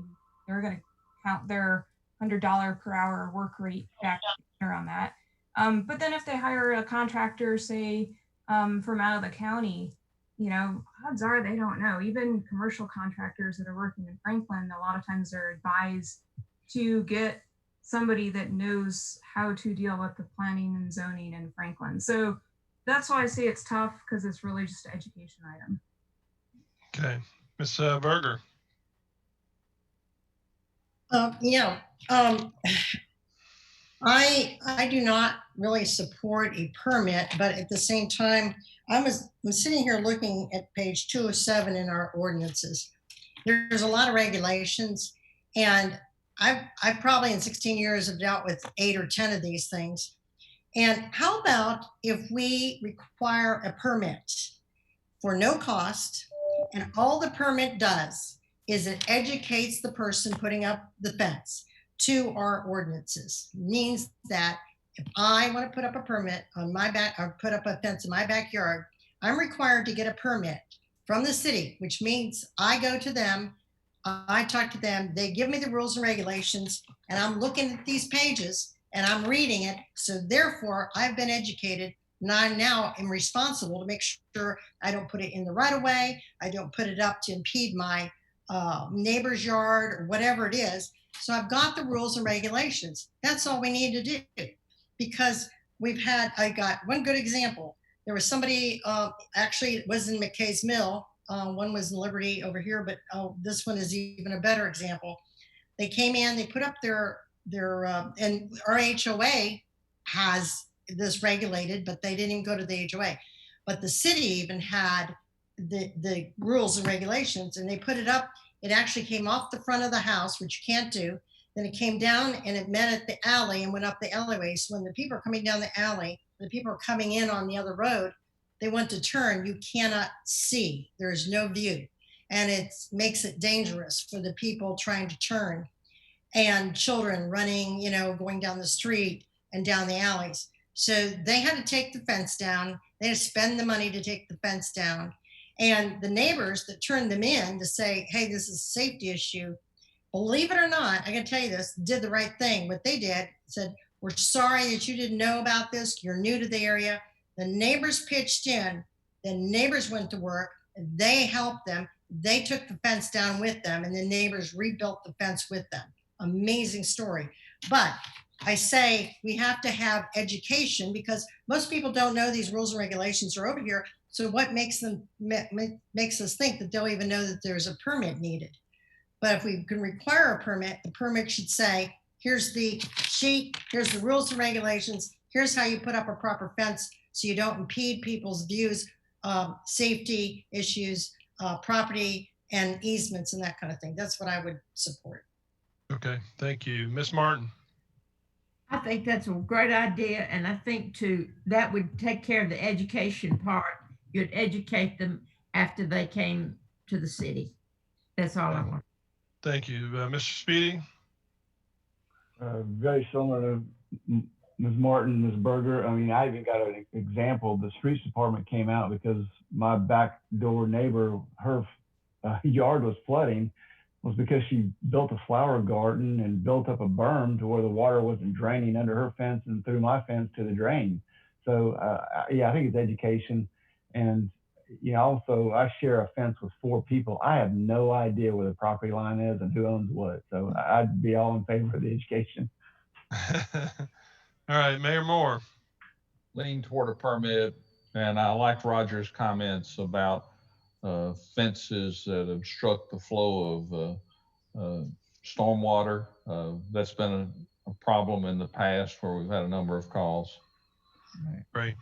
They're going to count their $100 per hour work rate back on that. But then if they hire a contractor, say from out of the county, you know, odds are they don't know. Even commercial contractors that are working in Franklin, a lot of times they're advised to get somebody that knows how to deal with the planning and zoning in Franklin. So that's why I say it's tough, because it's really just an education item. Okay, Ms. Berger. I do not really support a permit, but at the same time, I'm sitting here looking at page 207 in our ordinances. There's a lot of regulations, and I've probably in 16 years have dealt with 8 or 10 of these things. And how about if we require a permit for no cost, and all the permit does is it educates the person putting up the fence to our ordinances? Means that if I want to put up a permit on my back, or put up a fence in my backyard, I'm required to get a permit from the city, which means I go to them, I talk to them, they give me the rules and regulations, and I'm looking at these pages and I'm reading it. So therefore I've been educated, and I now am responsible to make sure I don't put it in the right of way, I don't put it up to impede my neighbor's yard or whatever it is. So I've got the rules and regulations. That's all we need to do, because I got one good example. There was somebody, actually it was in McKay's Mill. One was in Liberty over here, but this one is even a better example. They came in, they put up their and our HOA has this regulated, but they didn't even go to the HOA. But the city even had the rules and regulations, and they put it up. It actually came off the front of the house, which you can't do. Then it came down and it met at the alley and went up the alleyway. So when the people are coming down the alley, the people are coming in on the other road, they want to turn, you cannot see. There is no view. And it makes it dangerous for the people trying to turn, and children running, you know, going down the street and down the alleys. So they had to take the fence down. They had to spend the money to take the fence down. And the neighbors that turned them in to say, hey, this is a safety issue, believe it or not, I can tell you this, did the right thing. What they did, said, we're sorry that you didn't know about this. You're new to the area. The neighbors pitched in. The neighbors went to work. They helped them. They took the fence down with them, and the neighbors rebuilt the fence with them. Amazing story. But I say we have to have education, because most people don't know these rules and regulations are over here. So what makes us think that they'll even know that there's a permit needed? But if we can require a permit, the permit should say, here's the sheet, here's the rules and regulations, here's how you put up a proper fence so you don't impede people's views, safety issues, property and easements and that kind of thing. That's what I would support. Okay, thank you. Ms. Martin. I think that's a great idea, and I think that would take care of the education part. You'd educate them after they came to the city. That's all I want. Thank you. Mr. Speedy? Very similar to Ms. Martin, Ms. Berger. I mean, I even got an example. The streets department came out because my back door neighbor, her yard was flooding, was because she built a flower garden and built up a berm to where the water wasn't draining under her fence and through my fence to the drain. So yeah, I think it's education. And you know, also I share a fence with 4 people. I have no idea where the property line is and who owns what. So I'd be all in favor of the education. All right, Mayor Moore. Lean toward a permit, and I like Roger's comments about fences that obstruct the flow of stormwater. That's been a problem in the past where we've had a number of calls. Great.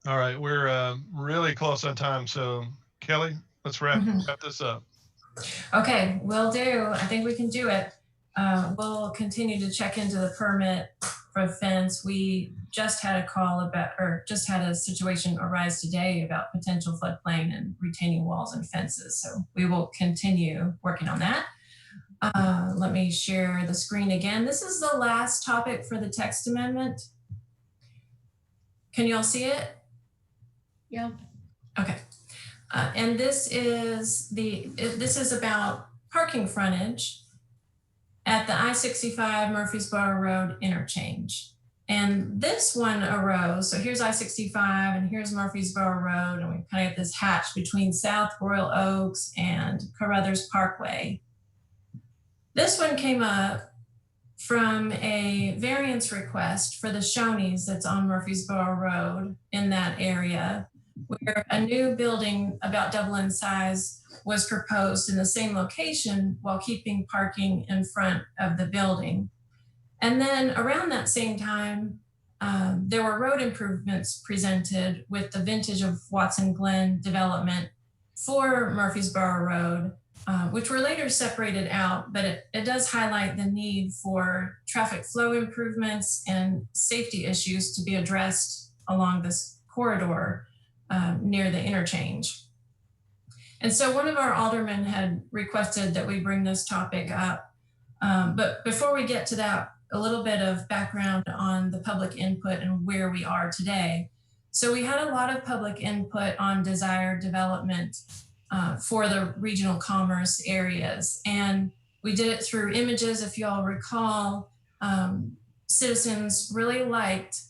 All right, we're really close on time. So Kelly, let's wrap this up. Okay, will do. I think we can do it. We'll continue to check into the permit for fence. We just had a call about, or just had a situation arise today about potential floodplain and retaining walls and fences. So we will continue working on that. Let me share the screen again. This is the last topic for the text amendment. Can you all see it? Yeah. Okay. And this is about parking frontage at the I-65 Murfreesboro Road interchange. And this one arose, so here's I-65 and here's Murfreesboro Road, and we kind of get this hatch between South Royal Oaks and Carruthers Parkway. This one came up from a variance request for the Shoney's that's on Murfreesboro Road in that area, where a new building about double in size was proposed in the same location while keeping parking in front of the building. And then around that same time, there were road improvements presented with the Vintage of Watson Glen development for Murfreesboro Road, which were later separated out, but it does highlight the need for traffic flow improvements and safety issues to be addressed along this corridor near the interchange. And so one of our aldermen had requested that we bring this topic up. But before we get to that, a little bit of background on the public input and where we are today. So we had a lot of public input on desired development for the regional commerce areas. And we did it through images. If you all recall, citizens really liked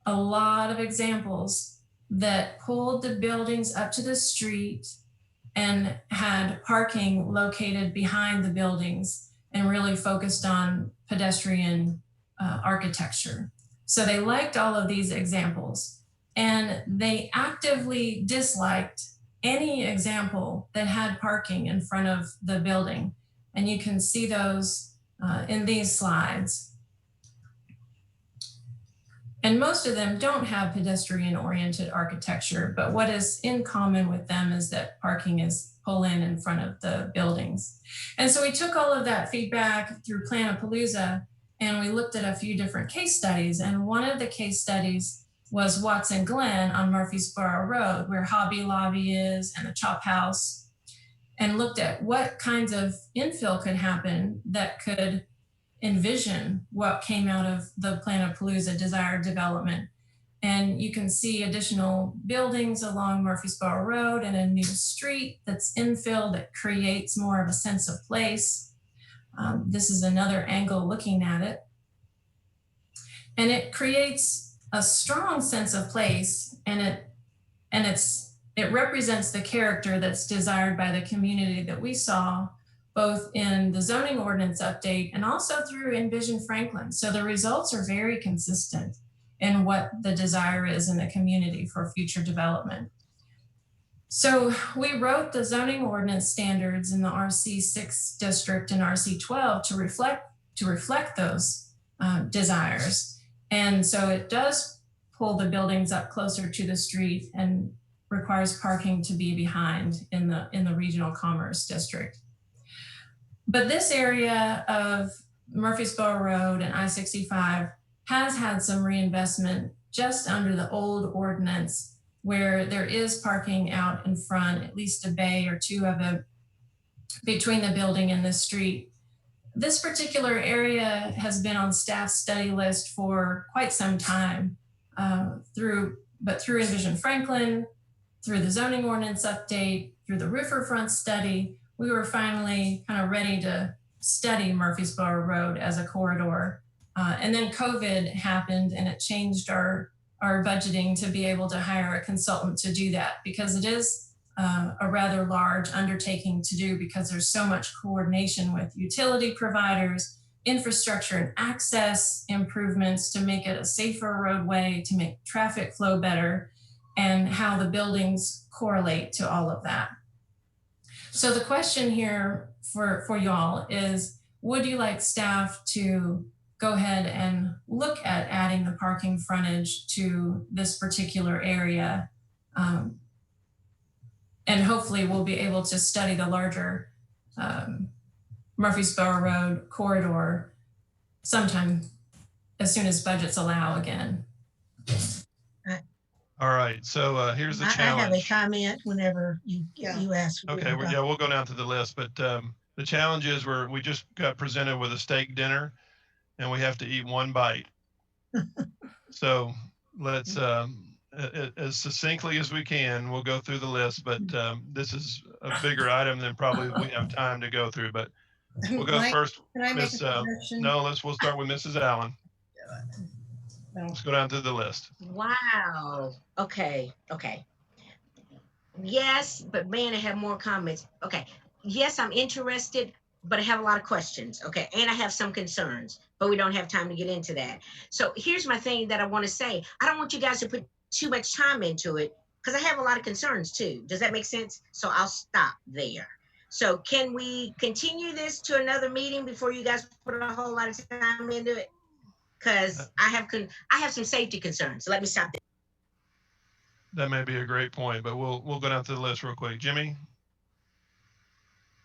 a lot of examples that pulled the buildings up to the street and had parking located behind the buildings and really focused on pedestrian architecture. So they liked all of these examples, and they actively disliked any example that had parking in front of the building. And you can see those in these slides. And most of them don't have pedestrian-oriented architecture, but what is in common with them is that parking is pull in front of the buildings. And so we took all of that feedback through Planapalooza, and we looked at a few different case studies. And one of the case studies was Watson Glen on Murfreesboro Road, where Hobby Lobby is and the Chop House, and looked at what kinds of infill could happen that could envision what came out of the Planapalooza desired development. And you can see additional buildings along Murfreesboro Road and a new street that's infill that creates more of a sense of place. This is another angle looking at it. And it creates a strong sense of place, and it represents the character that's desired by the community that we saw both in the zoning ordinance update and also through Envision Franklin. So the results are very consistent in what the desire is in the community for future development. So we wrote the zoning ordinance standards in the RC6 district and RC12 to reflect those desires. And so it does pull the buildings up closer to the street and requires parking to be behind in the regional commerce district. But this area of Murfreesboro Road and I-65 has had some reinvestment just under the old ordinance where there is parking out in front, at least a bay or two of it between the building and the street. This particular area has been on staff study list for quite some time through Envision Franklin, through the zoning ordinance update, through the riverfront study. We were finally kind of ready to study Murfreesboro Road as a corridor. And then COVID happened and it changed our budgeting to be able to hire a consultant to do that, because it is a rather large undertaking to do, because there's so much coordination with utility providers, infrastructure and access improvements to make it a safer roadway, to make traffic flow better, and how the buildings correlate to all of that. So the question here for y'all is, would you like staff to go ahead and look at adding the parking frontage to this particular area? And hopefully we'll be able to study the larger Murfreesboro Road corridor sometime as soon as budgets allow again. All right, so here's the I have a challenge. comment whenever you ask. Okay, well, yeah, we'll go down to the list, but the challenge is we just got presented with a steak dinner and we have to eat one bite. So let's, as succinctly as we can, we'll go through the list, but this is a bigger item than probably we have time to go through, but we'll go first. Can I make Miss, a suggestion? no, we'll start with Mrs. Allen. Let's go down to the list. Wow. Okay. Yes, but man, I have more comments. Okay. Yes, I'm interested, but I have a lot of questions. Okay. And I have some concerns, but we don't have time to get into that. So here's my thing that I want to say. I don't want you guys to put too much time into it because I have a lot of concerns too. Does that make sense? So I'll stop there. So can we continue this to another meeting before you guys put a whole lot of time into it? Because I have some safety concerns. So let me stop there. That may be a great point, but we'll go down to the list real quick. Jimmy?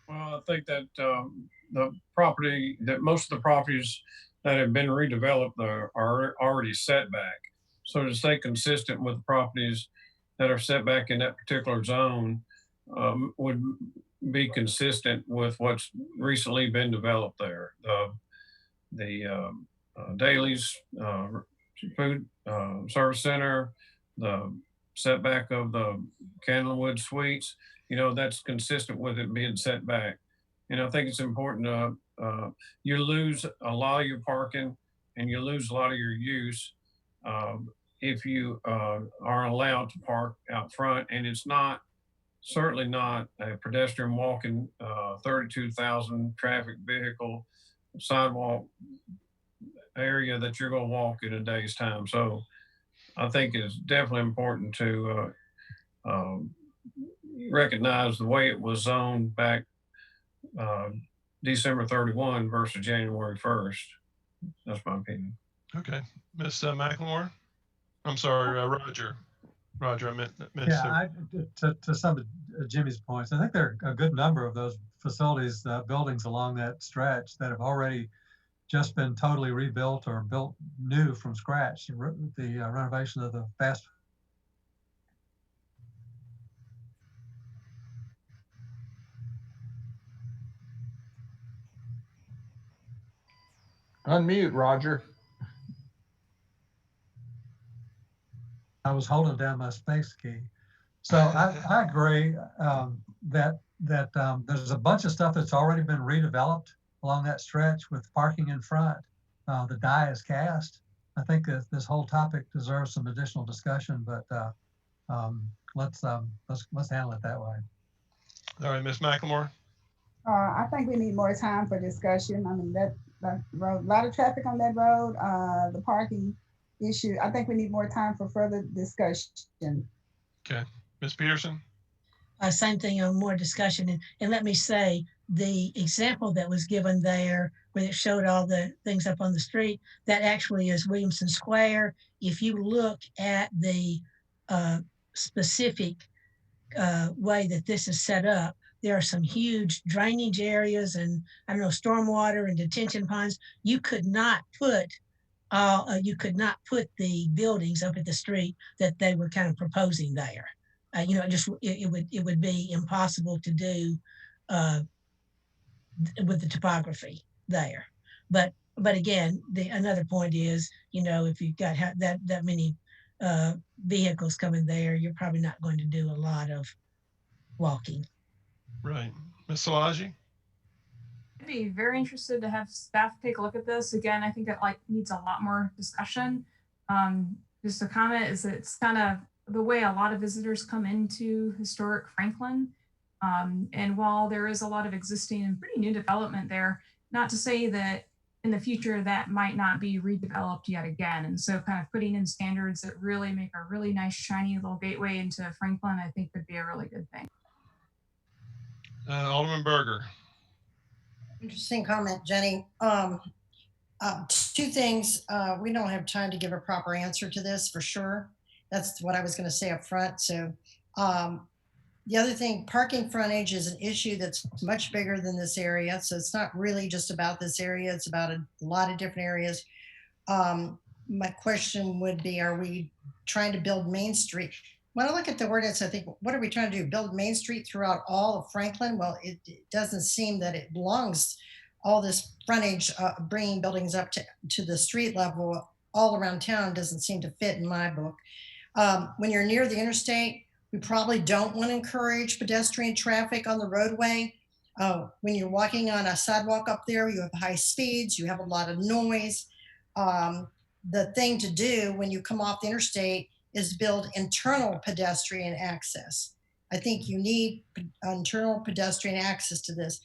Well, I think that most of the properties that have been redeveloped are already set back. So to stay consistent with the properties that are set back in that particular zone would be consistent with what's recently been developed there. The Daly's Food Service Center, the setback of the Candlewood Suites, that's consistent with it being set back. I think it's important you lose a lot of your parking and you lose a lot of your use if you are allowed to park out front, and it's certainly not a pedestrian walking 32,000 traffic vehicle sidewalk area that you're going to walk in a day's time. So I think it's definitely important to recognize the way it was zoned back December 31 versus January 1st. That's my opinion. Okay. Miss McLemore? I'm sorry, Roger. Roger, I meant Yeah, to some of Jimmy's points, I think there are a good number of those facilities, buildings along that stretch that have already just been totally rebuilt or built new from scratch. The renovation of the fast. Unmute, Roger. I was holding down my space key. So I agree that there's a bunch of stuff that's already been redeveloped along that stretch with parking in front. The die is cast. I think that this whole topic deserves some additional discussion, but let's handle it that way. All right, Miss McLemore. I think we need more time for discussion. I mean, that road, a lot of traffic on that road, the parking issue. I think we need more time for further discussion. Okay, Ms. Peterson. Same thing, more discussion. And let me say, the example that was given there, where it showed all the things up on the street, that actually is Williamson Square. If you look at the specific way that this is set up, there are some huge drainage areas and I don't know, stormwater and detention ponds. You could not put the buildings up at the street that they were kind of proposing there. You know, it would be impossible to do with the topography there. But again, another point is, you know, if you've got that many vehicles coming there, you're probably not going to do a lot of walking. Right. Ms. Szilagyi? I'd be very interested to have staff take a look at this. Again, I think it needs a lot more discussion. Just a comment is that it's kind of the way a lot of visitors come into historic Franklin. And while there is a lot of existing and pretty new development there, not to say that in the future that might not be redeveloped yet again. And so kind of putting in standards that really make a really nice, shiny little gateway into Franklin, I think would be a really good thing. Alderman Berger. Interesting comment, Jenny. Two things. We don't have time to give a proper answer to this for sure. That's what I was going to say up front. So the other thing, parking frontage is an issue that's much bigger than this area. So it's not really just about this area. It's about a lot of different areas. My question would be, are we trying to build Main Street? When I look at the ordinance, I think, what are we trying to do? Build Main Street throughout all of Franklin? Well, it doesn't seem that it belongs, all this frontage, bringing buildings up to the street level all around town doesn't seem to fit in my book. When you're near the interstate, we probably don't want to encourage pedestrian traffic on the roadway. When you're walking on a sidewalk up there, you have high speeds, you have a lot of noise. The thing to do when you come off the interstate is build internal pedestrian access. I think you need internal pedestrian access to this.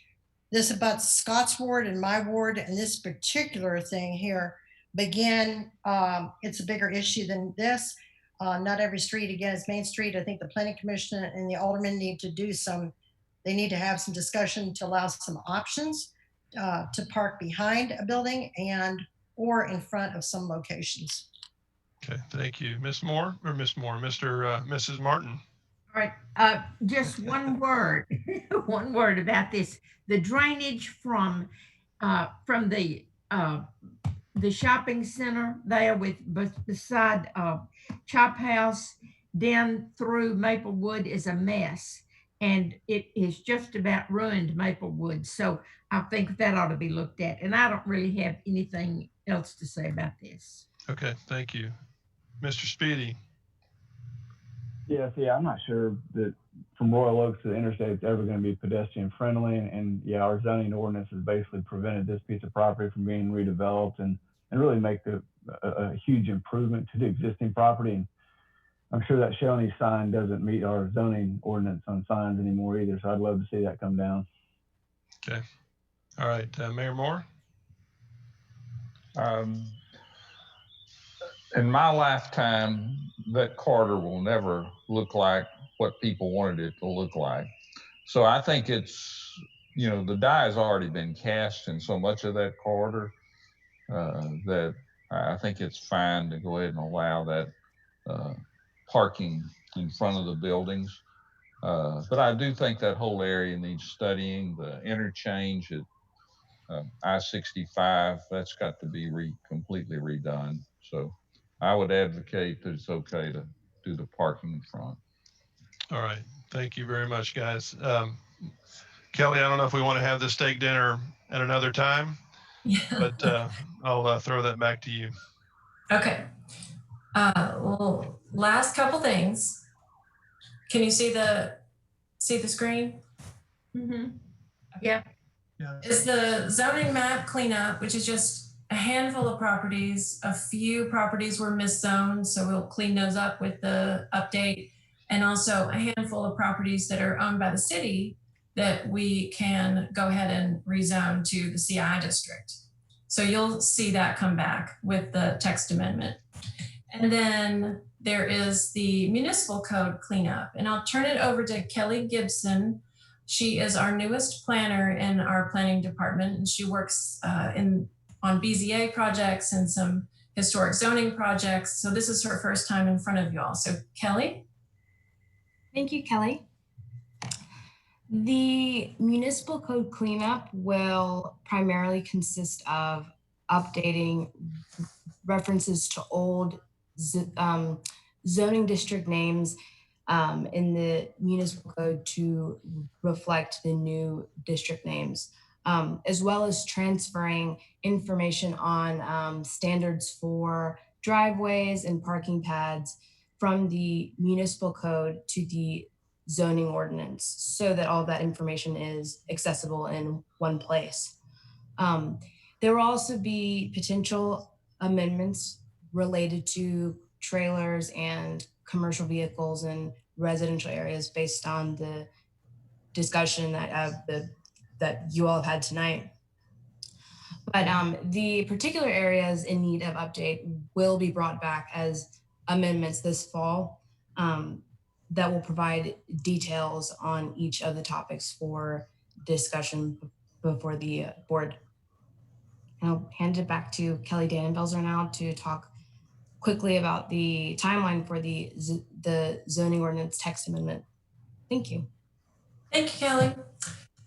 This about Scott's ward and my ward, and this particular thing here, again, it's a bigger issue than this. Not every street, again, is Main Street. I think the Planning Commission and the aldermen need to do they need to have some discussion to allow some options to park behind a building or in front of some locations. Okay, thank you. Mrs. Martin. All right, just one word, one word about this. The drainage from the shopping center there beside Chop House down through Maplewood is a mess, and it is just about ruined Maplewood. So I think that ought to be looked at. And I don't really have anything else to say about this. Okay, thank you. Mr. Speedy. Yes, I'm not sure that from Royal Oaks to the interstate it's ever going to be pedestrian friendly. And yeah, our zoning ordinance has basically prevented this piece of property from being redeveloped and really make a huge improvement to the existing property. And I'm sure that Shawnee sign doesn't meet our zoning ordinance on signs anymore either. So I'd love to see that come down. Okay. All right, Mayor Moore. In my lifetime, that corridor will never look like what people wanted it to look like. So I think it's, the die has already been cast in so much of that corridor that I think it's fine to go ahead and allow that parking in front of the buildings. But I do think that whole area needs studying. The interchange at I-65, that's got to be completely redone. So I would advocate that it's okay to do the parking in front. All right. Thank you very much, guys. Kelly, I don't know if we want to have the steak dinner at another time, but I'll throw that back to you. Okay. Well, last couple things. Can you see the screen? Mm-hmm. Yeah. Is the zoning map cleanup, which is just a handful of properties. A few properties were miszoned, so we'll clean those up with the update. And also a handful of properties that are owned by the city that we can go ahead and rezone to the CI district. So you'll see that come back with the text amendment. And then there is the municipal code cleanup. And I'll turn it over to Kelly Gibson. She is our newest planner in our planning department, and she works on BZA projects and some historic zoning projects. So this is her first time in front of you all. So Kelly. Thank you, Kelly. The municipal code cleanup will primarily consist of updating references to old zoning district names in the municipal code to reflect the new district names, as well as transferring information on standards for driveways and parking pads from the municipal code to the zoning ordinance so that all that information is accessible in one place. There will also be potential amendments related to trailers and commercial vehicles in residential areas based on the discussion that you all have had tonight. But the particular areas in need of update will be brought back as amendments this fall that will provide details on each of the topics for discussion before the board. I'll hand it back to Kelly Dannenbelzer now to talk quickly about the timeline for the zoning ordinance text amendment. Thank you. Thank you, Kelly.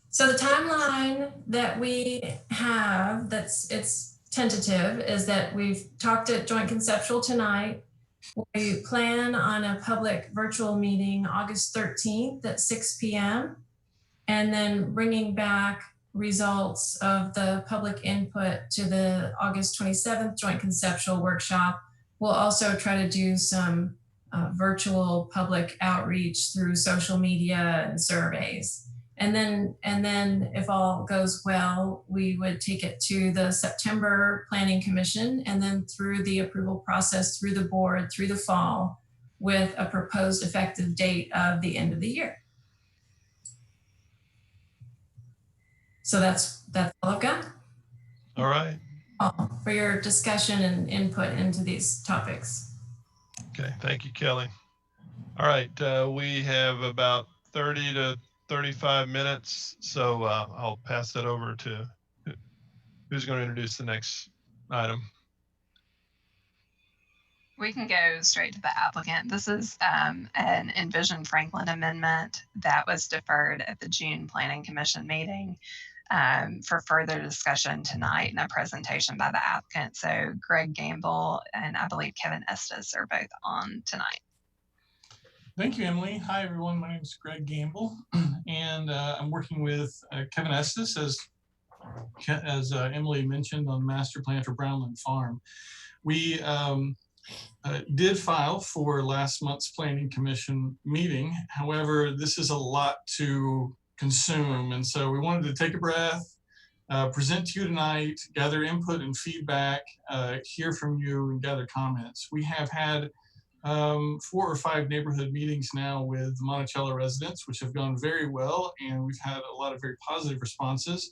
So the timeline that we have, it's tentative, is that we've talked at Joint Conceptual tonight. We plan on a public virtual meeting August 13th at 6 p.m. and then bringing back results of the public input to the August 27th Joint Conceptual Workshop. We'll also try to do some virtual public outreach through social media and surveys. And then if all goes well, we would take it to the September Planning Commission and then through the approval process, through the board, through the fall, with a proposed effective date of the end of the year. So that's all I've got. All right. For your discussion and input into these topics. Okay, thank you, Kelly. All right, we have about 30 to 35 minutes, so I'll pass that over to who's going to introduce the next item. We can go straight to the applicant. This is an Envision Franklin amendment that was deferred at the June Planning Commission meeting for further discussion tonight and a presentation by the applicant. So Greg Gamble and I believe Kevin Estes are both on tonight. Thank you, Emily. Hi, everyone. My name is Greg Gamble, and I'm working with Kevin Estes, as Emily mentioned, on the master plan for Brownland Farm. We did file for last month's Planning Commission meeting. However, this is a lot to consume, and so we wanted to take a breath, present to you tonight, gather input and feedback, hear from you, and gather comments. We have had 4 or 5 neighborhood meetings now with Monticello residents, which have gone very well, and we've had a lot of very positive responses.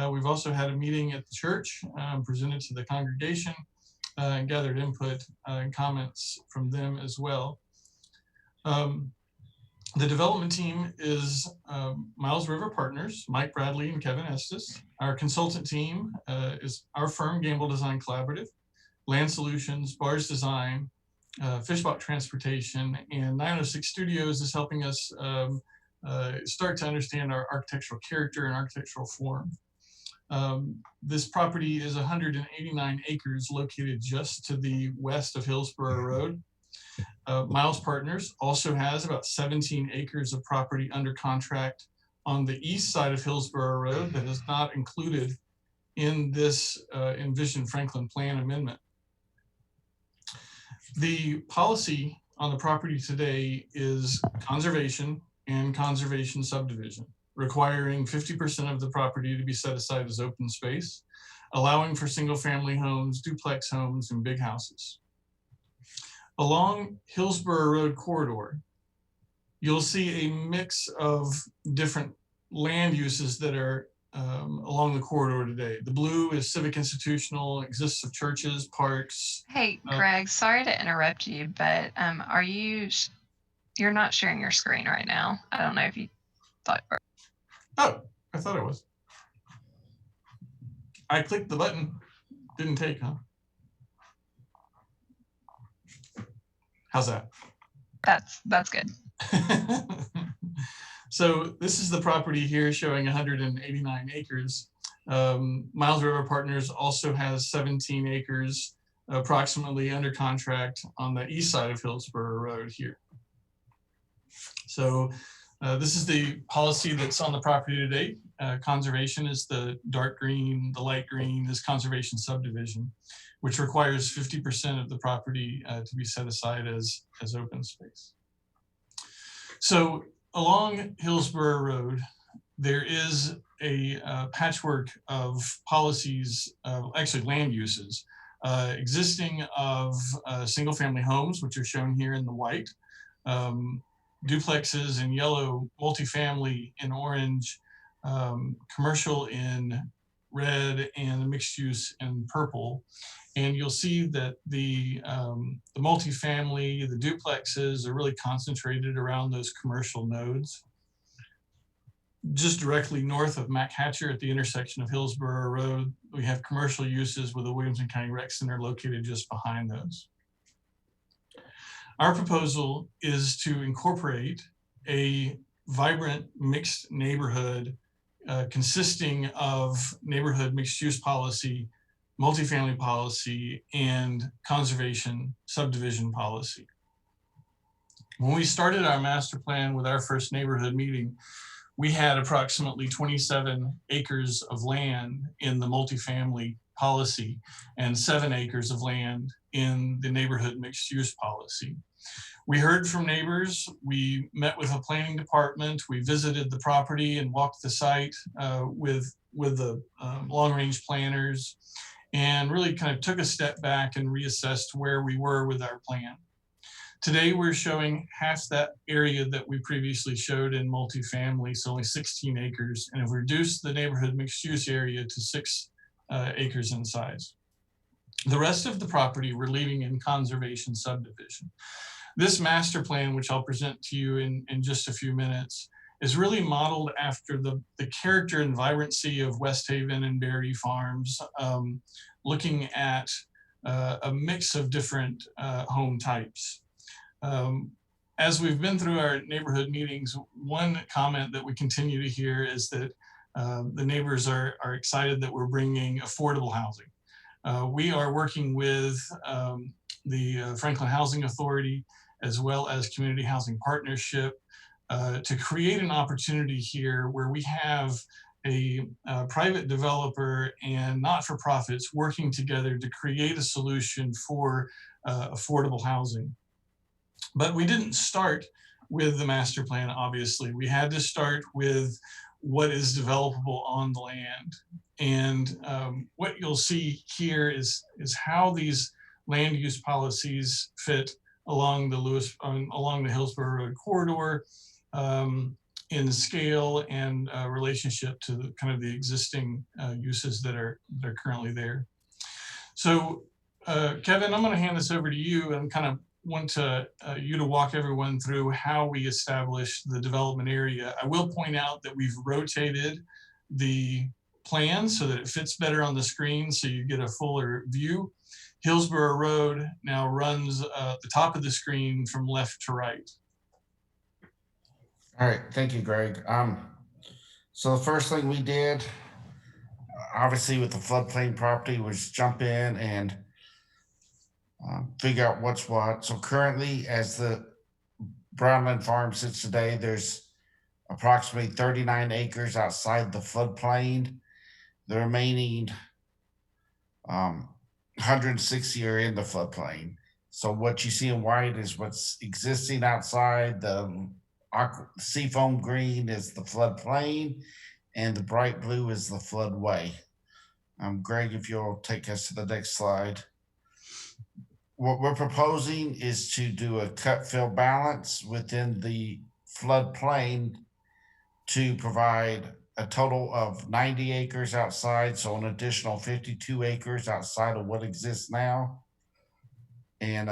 We've also had a meeting at the church, presented to the congregation, and gathered input and comments from them as well. The development team is Miles River Partners, Mike Bradley and Kevin Estes. Our consultant team is our firm, Gamble Design Collaborative, Land Solutions, Bars Design, Fishbach Transportation, and 906 Studios is helping us start to understand our architectural character and architectural form. This property is 189 acres located just to the west of Hillsborough Road. Miles Partners also has about 17 acres of property under contract on the east side of Hillsborough Road that is not included in this Envision Franklin Plan amendment. The policy on the property today is conservation and conservation subdivision, requiring 50% of the property to be set aside as open space, allowing for single-family homes, duplex homes, and big houses. Along Hillsborough Road corridor, you'll see a mix of different land uses that are along the corridor today. The blue is civic institutional, exists of churches, parks. Hey, Greg, sorry to interrupt you, but are you're not sharing your screen right now. I don't know if you thought. Oh, I thought it was. I clicked the button, didn't take, huh? How's that? That's good. So this is the property here showing 189 acres. Miles River Partners also has 17 acres approximately under contract on the east side of Hillsborough Road here. So this is the policy that's on the property today. Conservation is the dark green, the light green is conservation subdivision, which requires 50% of the property to be set aside as open space. So along Hillsborough Road, there is a patchwork of policies, actually land uses, existing of single family homes, which are shown here in the white, duplexes in yellow, multifamily in orange, commercial in red, and mixed use in purple. And you'll see that the multifamily, the duplexes are really concentrated around those commercial nodes. Just directly north of Mac Hatcher at the intersection of Hillsborough Road, we have commercial uses with the Williamson County Rec Center located just behind those. Our proposal is to incorporate a vibrant mixed neighborhood consisting of neighborhood mixed use policy, multifamily policy, and conservation subdivision policy. When we started our master plan with our first neighborhood meeting, we had approximately 27 acres of land in the multifamily policy and 7 acres of land in the neighborhood mixed use policy. We heard from neighbors, we met with a planning department, we visited the property and walked the site with the long-range planners, and really kind of took a step back and reassessed where we were with our plan. Today, we're showing half that area that we previously showed in multifamily, so only 16 acres, and have reduced the neighborhood mixed use area to 6 acres in size. The rest of the property we're leaving in conservation subdivision. This master plan, which I'll present to you in just a few minutes, is really modeled after the character and vibrancy of West Haven and Berry Farms, looking at a mix of different home types. As we've been through our neighborhood meetings, one comment that we continue to hear is that the neighbors are excited that we're bringing affordable housing. We are working with the Franklin Housing Authority as well as Community Housing Partnership to create an opportunity here where we have a private developer and not-for-profits working together to create a solution for affordable housing. But we didn't start with the master plan, obviously. We had to start with what is developable on the land. And what you'll see here is how these land use policies fit along the Hillsborough Road corridor in scale and relationship to the, kind of the existing uses that are currently there. So Kevin, I'm going to hand this over to you and kind of want you to walk everyone through how we establish the development area. I will point out that we've rotated the plan so that it fits better on the screen so you get a fuller view. Hillsborough Road now runs the top of the screen from left to right. All right, thank you, Greg. So the first thing we did, obviously with the floodplain property, was jump in and figure out what's what. So currently, as the Brownland Farm sits today, there's approximately 39 acres outside the floodplain. The remaining 160 are in the floodplain. So what you see in white is what's existing outside. The seafoam green is the floodplain, and the bright blue is the floodway. Greg, if you'll take us to the next slide. What we're proposing is to do a cut fill balance within the floodplain to provide a total of 90 acres outside, so an additional 52 acres outside of what exists now, and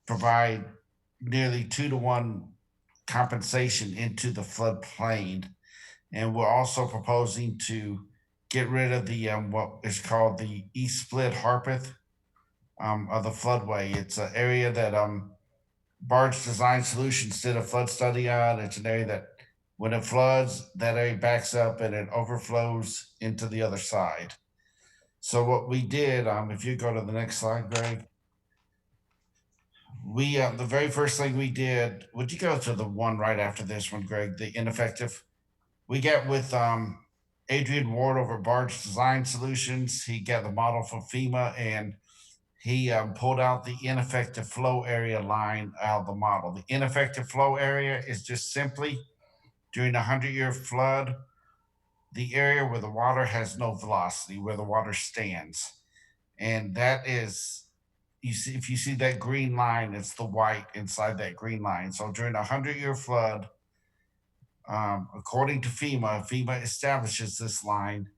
provide nearly 2-to-1 compensation into the floodplain. And we're also proposing to get rid of the what is called the East Split Harpeth of the floodway. It's an area that Barge Design Solutions did a flood study on. It's an area that When it floods, that area backs up and it overflows into the other side. So what we did, if you go to the next slide, Greg, we the very first thing we did, would you go to the one right after this one, Greg, the ineffective? We got with Adrian Ward over at Barge Design Solutions. He got the model from FEMA, and he pulled out the ineffective flow area line out of the model. The ineffective flow area is just simply during a 100-year flood, the area where the water has no velocity, where the water stands. And that is, you see, if you see that green line, it's the white inside that green line. So during a 100-year flood, according to FEMA, FEMA establishes this line.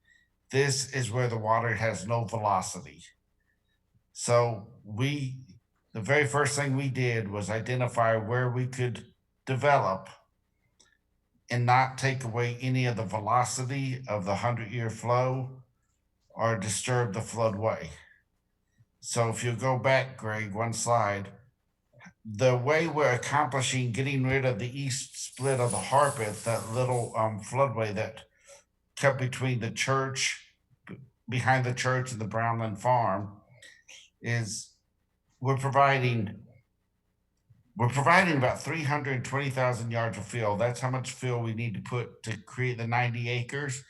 This is where the water has no velocity. So the very first thing we did was identify where we could develop and not take away any of the velocity of the 100-year flow or disturb the floodway. So if you go back, Greg, one slide, the way we're accomplishing getting rid of the east split of the Harpeth, that little floodway that cut between the church, behind the church and the Brownland Farm, is we're providing about 320,000 yards of fill. That's how much fill we need to put to create the 90 acres.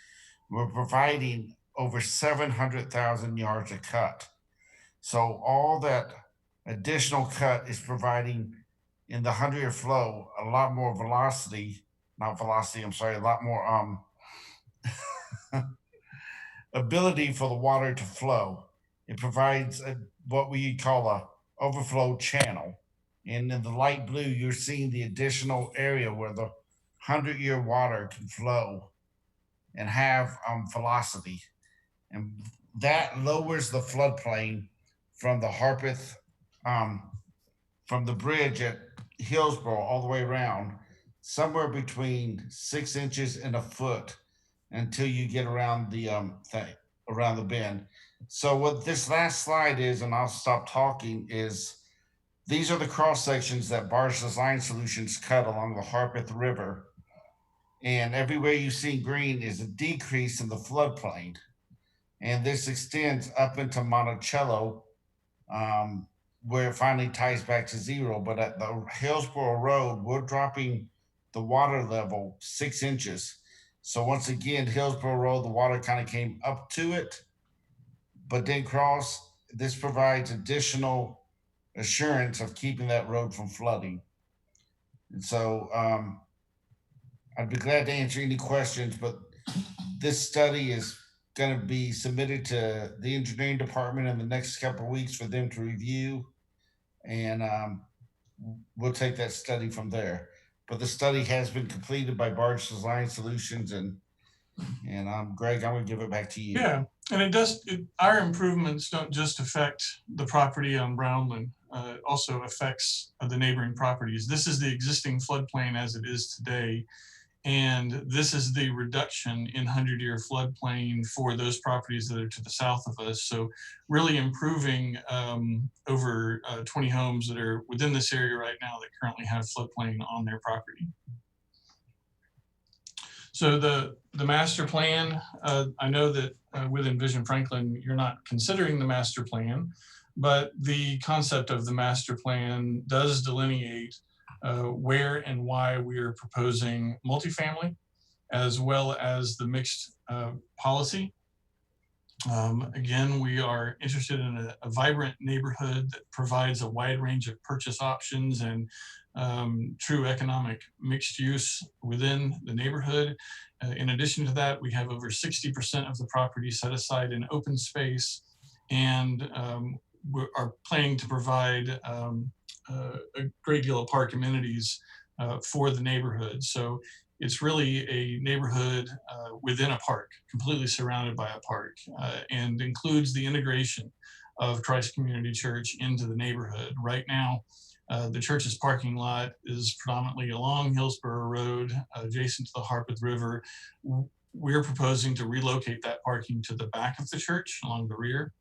We're providing over 700,000 yards of cut. So all that additional cut is providing in the 100-year flow a lot more velocity, not velocity, I'm sorry, a lot more ability for the water to flow. It provides what we call a overflow channel. And in the light blue, you're seeing the additional area where the 100-year water can flow and have velocity. And that lowers the floodplain from the Harpeth, from the bridge at Hillsborough all the way around, somewhere between 6 inches and a foot until you get around the around the bend. So what this last slide is, and I'll stop talking, is these are the cross sections that Barge Design Solutions cut along the Harpeth River. And everywhere you see green is a decrease in the floodplain. And this extends up into Monticello, where it finally ties back to zero. But at the Hillsborough Road, we're dropping the water level 6 inches. So once again, Hillsborough Road, the water kind of came up to it, but didn't cross. This provides additional assurance of keeping that road from flooding. And so I'd be glad to answer any questions, but this study is going to be submitted to the engineering department in the next couple of weeks for them to review. And we'll take that study from there. But the study has been completed by Barge Design Solutions, and Greg, I'm going to give it back to you. Yeah, and our improvements don't just affect the property on Brownland, it also affects the neighboring properties. This is the existing floodplain as it is today. And this is the reduction in 100-year floodplain for those properties that are to the south of us. So really improving over 20 homes that are within this area right now that currently have floodplain on their property. So the master plan, I know that with Envision Franklin, you're not considering the master plan, but the concept of the master plan does delineate where and why we are proposing multifamily, as well as the mixed policy. Again, we are interested in a vibrant neighborhood that provides a wide range of purchase options and true economic mixed use within the neighborhood. In addition to that, we have over 60% of the property set aside in open space, and we are planning to provide a great deal of park amenities for the neighborhood. So it's really a neighborhood within a park, completely surrounded by a park, and includes the integration of Christ Community Church into the neighborhood. Right now, the church's parking lot is predominantly along Hillsborough Road, adjacent to the Harpeth River. We're proposing to relocate that parking to the back of the church along the rear.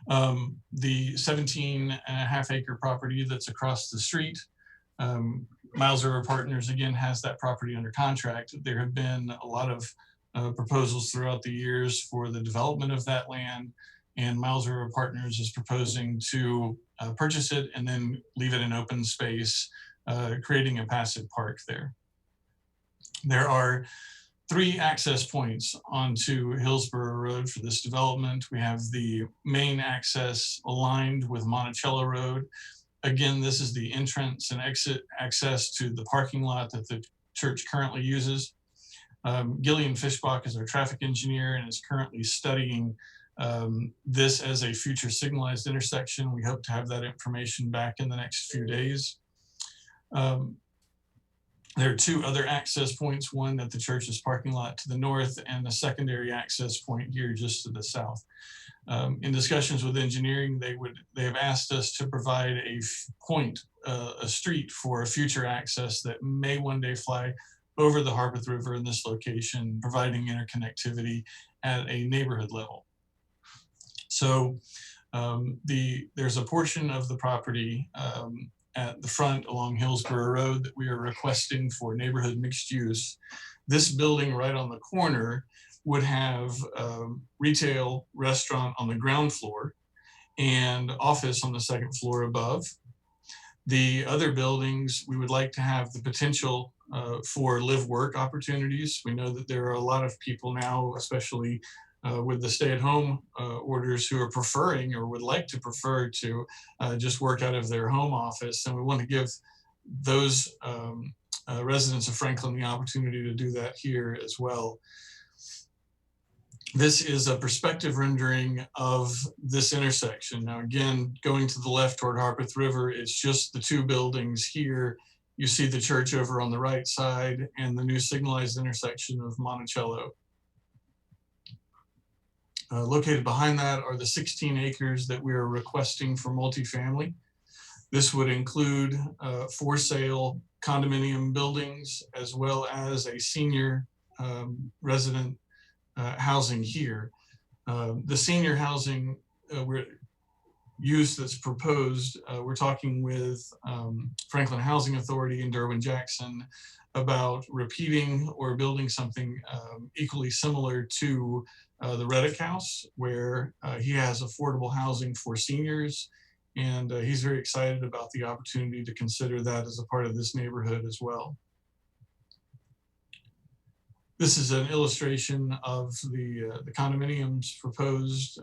The 17.5-acre property that's across the street, Miles River Partners, again, has that property under contract. There have been a lot of proposals throughout the years for the development of that land, and Miles River Partners is proposing to purchase it and then leave it in open space, creating a passive park there. There are 3 access points onto Hillsborough Road for this development. We have the main access aligned with Monticello Road. Again, this is the entrance and exit access to the parking lot that the church currently uses. Gillian Fischbach is our traffic engineer and is currently studying this as a future signalized intersection. We hope to have that information back in the next few days. There are 2 other access points, one at the church's parking lot to the north and a secondary access point here just to the south. In discussions with engineering, they have asked us to provide a street for a future access that may one day fly over the Harpeth River in this location, providing interconnectivity at a neighborhood level. So there's a portion of the property at the front along Hillsborough Road that we are requesting for neighborhood mixed use. This building right on the corner would have retail restaurant on the ground floor and office on the second floor above. The other buildings, we would like to have the potential for live work opportunities. We know that there are a lot of people now, especially with the stay-at-home orders, who are preferring or would like to prefer to just work out of their home office. And we want to give those residents of Franklin the opportunity to do that here as well. This is a perspective rendering of this intersection. Now, again, going to the left toward Harpeth River, it's just the 2 buildings here. You see the church over on the right side and the new signalized intersection of Monticello. Located behind that are the 16 acres that we are requesting for multifamily. This would include for sale condominium buildings as well as a senior resident housing here. The senior housing use that's proposed, we're talking with Franklin Housing Authority and Derwin Jackson about repeating or building something equally similar to the Reddick House, where he has affordable housing for seniors. And he's very excited about the opportunity to consider that as a part of this neighborhood as well. This is an illustration of the condominiums proposed.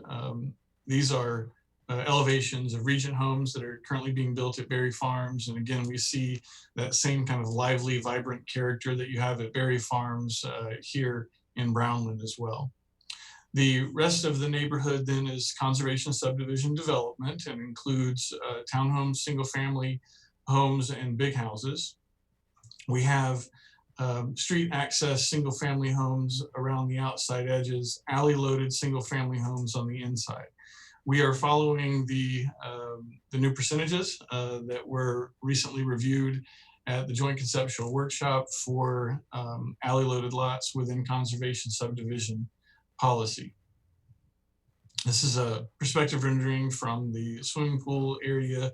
These are elevations of Regent homes that are currently being built at Berry Farms. And again, we see that same kind of lively, vibrant character that you have at Berry Farms here in Brownland as well. The rest of the neighborhood then is conservation subdivision development and includes townhomes, single family homes, and big houses. We have street access single family homes around the outside edges, alley loaded single family homes on the inside. We are following the new percentages that were recently reviewed at the Joint Conceptual Workshop for alley loaded lots within conservation subdivision policy. This is a perspective rendering from the swimming pool area.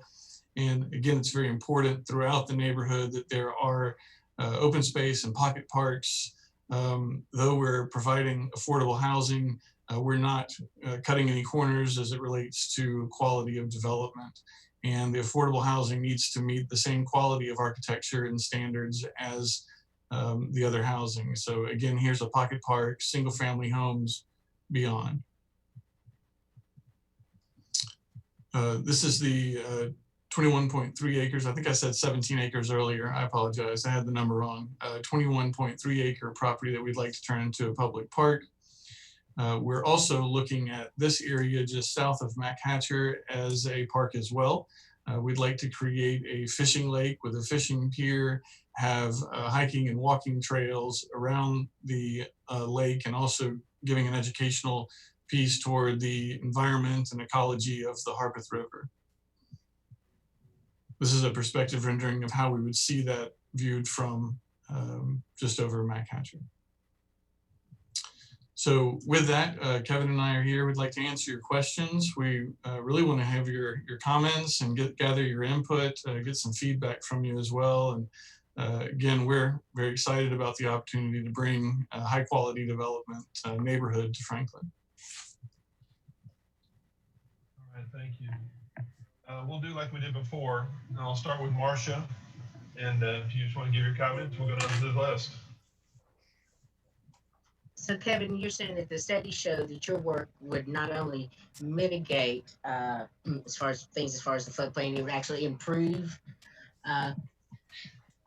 And again, it's very important throughout the neighborhood that there are open space and pocket parks. Though we're providing affordable housing, we're not cutting any corners as it relates to quality of development. And the affordable housing needs to meet the same quality of architecture and standards as the other housing. So again, here's a pocket park, single family homes beyond. This is the 21.3 acres. I think I said 17 acres earlier. I apologize. I had the number wrong. 21.3 acre property that we'd like to turn into a public park. We're also looking at this area just south of MacHatcher as a park as well. We'd like to create a fishing lake with a fishing pier, have hiking and walking trails around the lake, and also giving an educational piece toward the environment and ecology of the Harpeth River. This is a perspective rendering of how we would see that viewed from just over MacHatcher. So with that, Kevin and I are here. We'd like to answer your questions. We really want to have your comments and gather your input, get some feedback from you as well. And again, we're very excited about the opportunity to bring high quality development neighborhood to Franklin. All right, thank you. We'll do like we did before. I'll start with Marcia. And if you just want to give your comments, we'll go down to the list. So Kevin, you're saying that the study showed that your work would not only mitigate as far as the floodplain, it would actually improve the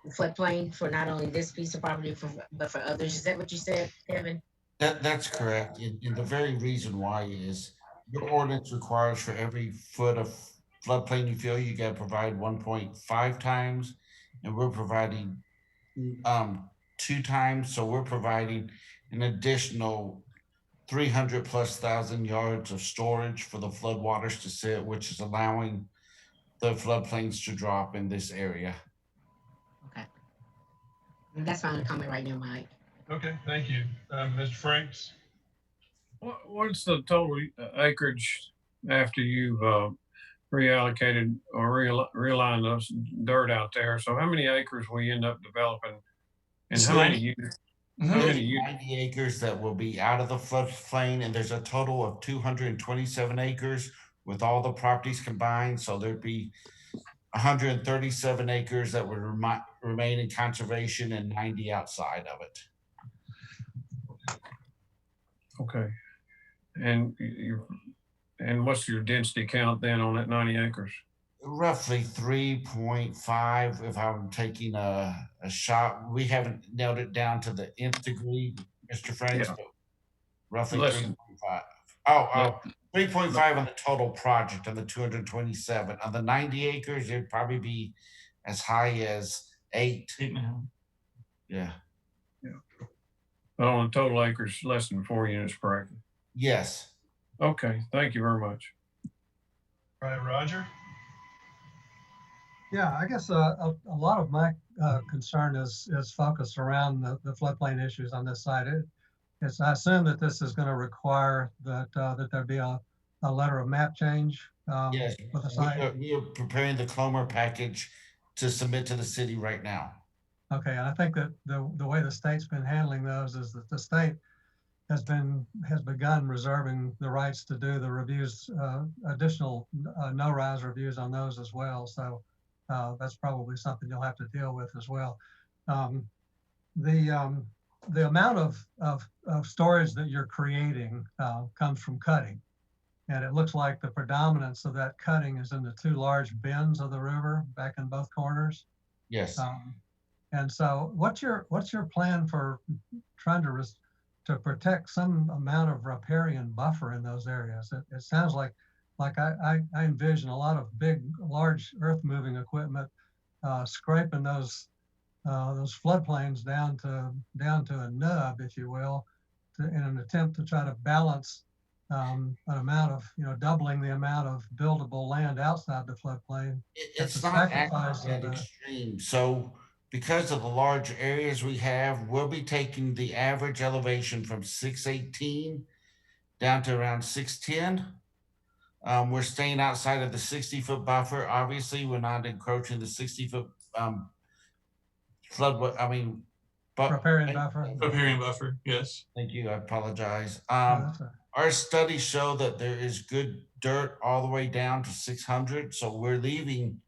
floodplain for not only this piece of property, but for others. Is that what you said, Kevin? That's correct. And the very reason why is your ordinance requires for every foot of floodplain you fill, you got to provide 1.5 times, and we're providing 2 times. So we're providing an additional 300,000+ yards of storage for the floodwaters to sit, which is allowing the floodplains to drop in this area. Okay. That's my only comment right now, Mike. Okay, thank you. Mr. Franks? What's the total acreage after you've reallocated or realigned those dirt out there? So how many acres will you end up developing? And how many units? How many units? 90 acres that will be out of the floodplain, and there's a total of 227 acres with all the properties combined. So there'd be 137 acres that would remain in conservation and 90 outside of it. Okay. And what's your density count then on that 90 acres? Roughly 3.5. If I'm taking a shot, we haven't nailed it down to the nth degree, Mr. Franks, but roughly 3.5. 3.5 on the total project on the 227. On the 90 acres, it'd probably be as high as 8. 8.5. Yeah. But on the total acres, less than 4 units per acre. Yes. Okay, thank you very much. All right, Roger? Yeah, I guess a lot of my concern is focused around the floodplain issues on this side. I assume that this is going to require that there be a letter of map change. Yes, with the site. we are preparing the Clomer package to submit to the city right now. Okay, and I think that the way the state's been handling those is that the state has begun reserving the rights to do the reviews, additional no-rise reviews on those as well. So that's probably something you'll have to deal with as well. The amount of storage that you're creating comes from cutting. And it looks like the predominance of that cutting is in the 2 large bends of the river back in both corners. Yes. And so what's your plan for trying to protect some amount of riparian buffer in those areas? It sounds like I envision a lot of large earth moving equipment scraping those floodplains down to a nub, if you will, in an attempt to try to balance an amount of, doubling the amount of buildable land outside the floodplain. It's not actually that extreme. So because of the large areas we have, we'll be taking the average elevation from 618 down to around 610. We're staying outside of the 60-foot buffer. Obviously, we're not encroaching the 60-foot riparian buffer. Riparian buffer, yes. Thank you. I apologize. Our studies show that there is good dirt all the way down to 600. So we're leaving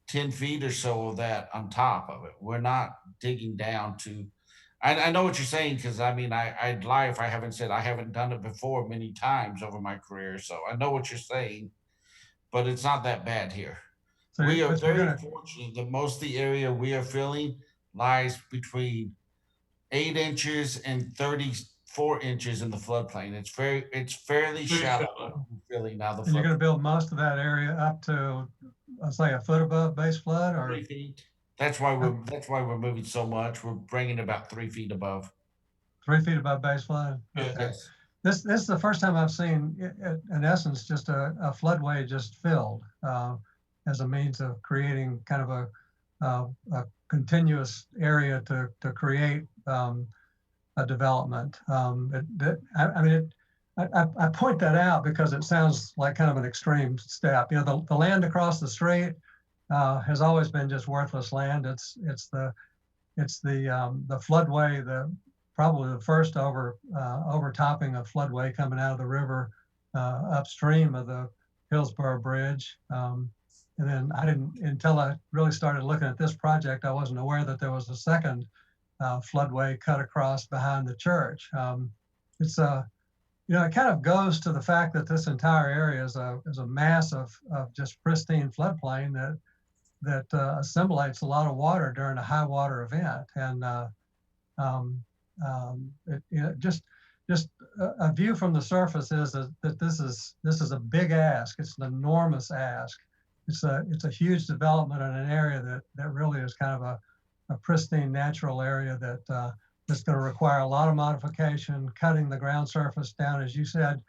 10 feet or so of that on top of it. We're not digging down to, I know what you're saying, because I'd lie if I haven't said I haven't done it before many times over my career. So I know what you're saying, but it's not that bad here. So we are very fortunate that most of the area we are filling lies between 8 inches and 34 inches in the floodplain. It's fairly shallow filling now. And you're going to build most of that area up to, let's say, a foot above base flood, or 3 feet. That's why we're moving so much. We're bringing about 3 feet above. 3 feet above base flood. Okay. Yes. This is the first time I've seen, in essence, just a floodway just filled as a means of creating kind of a continuous area to create a development. I point that out because it sounds like kind of an extreme step. The land across the street has always been just worthless land. It's the it's the floodway, probably the first overtopping of floodway coming out of the river upstream of the Hillsborough Bridge. And then until I really started looking at this project, I wasn't aware that there was a second floodway cut across behind the church. It's it kind of goes to the fact that this entire area is a mass of just pristine floodplain that assimilates a lot of water during a high water event. And just a view from the surface is that this is a big ask. It's an enormous ask. It's a huge development in an area that really is kind of a pristine natural area that's going to require a lot of modification, cutting the ground surface down, as you said,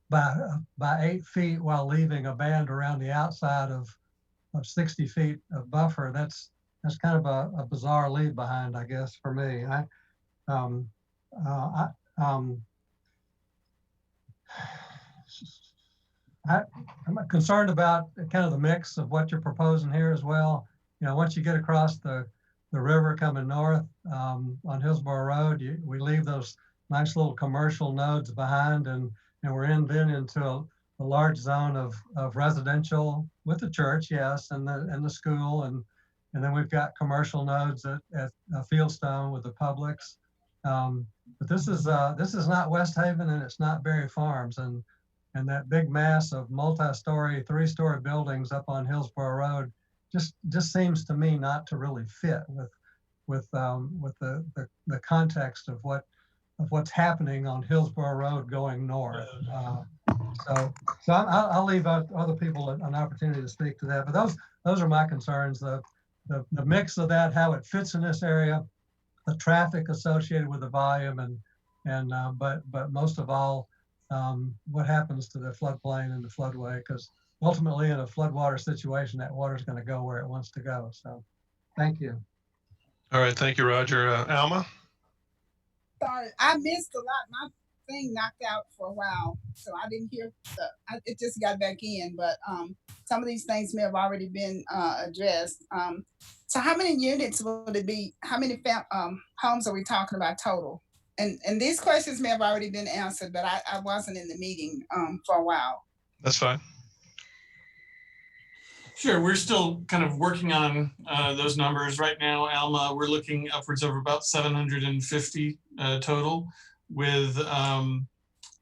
by 8 feet while leaving a band around the outside of 60 feet of buffer. That's kind of a bizarre leave behind, I guess, for me. I'm concerned about kind of the mix of what you're proposing here as well. Once you get across the river coming north on Hillsborough Road, we leave those nice little commercial nodes behind, and we're then into a large zone of residential with the church, yes, and the school, and then we've got commercial nodes at Fieldstone with the Publix. But this is not West Haven, and it's not Berry Farms, and that big mass of multi-story, 3-story buildings up on Hillsborough Road just seems to me not to really fit with the context of what's happening on Hillsborough Road going north. So I'll leave other people an opportunity to speak to that. But those are my concerns: the mix of that, how it fits in this area, the traffic associated with the volume, but most of all, what happens to the floodplain and the floodway, because ultimately in a floodwater situation, that water is going to go where it wants to go. So thank you. All right. Thank you, Roger. Alma? Sorry, I missed a lot. My thing knocked out for a while, so I didn't hear it just got back in, but some of these things may have already been addressed. So how many units would it be? How many homes are we talking about total? And these questions may have already been answered, but I wasn't in the meeting for a while. That's fine. Sure, we're still kind of working on those numbers right now, Alma. We're looking upwards of about 750 total, with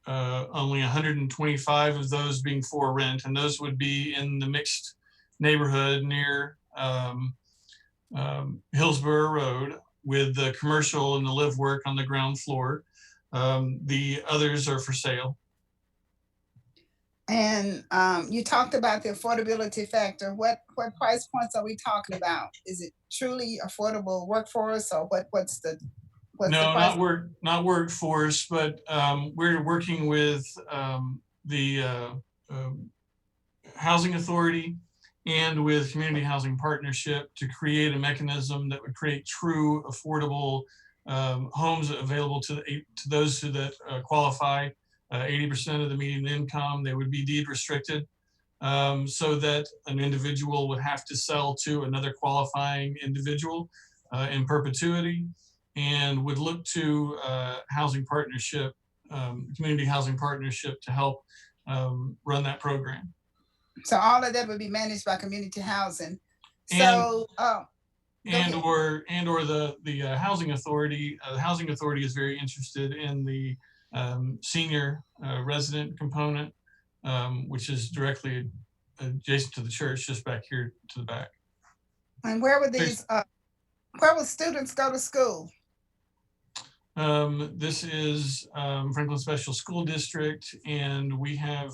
only 125 of those being for rent, and those would be in the mixed neighborhood near Hillsborough Road, with the commercial and the live work on the ground floor. The others are for sale. And you talked about the affordability factor. What price points are we talking about? Is it truly affordable workforce, or what's the price? Not workforce, but we're working with the Housing Authority and with Community Housing Partnership to create a mechanism that would create true affordable homes available to those that qualify. 80% of the median income. They would be deed restricted, so that an individual would have to sell to another qualifying individual in perpetuity, and would look to housing partnership, Community Housing Partnership, to help run that program. So all of that would be managed by community housing. So or the Housing Authority. The Housing Authority is very interested in the senior resident component, which is directly adjacent to the church, just back here to the back. And where would these where would students go to school? This is Franklin Special School District, and we have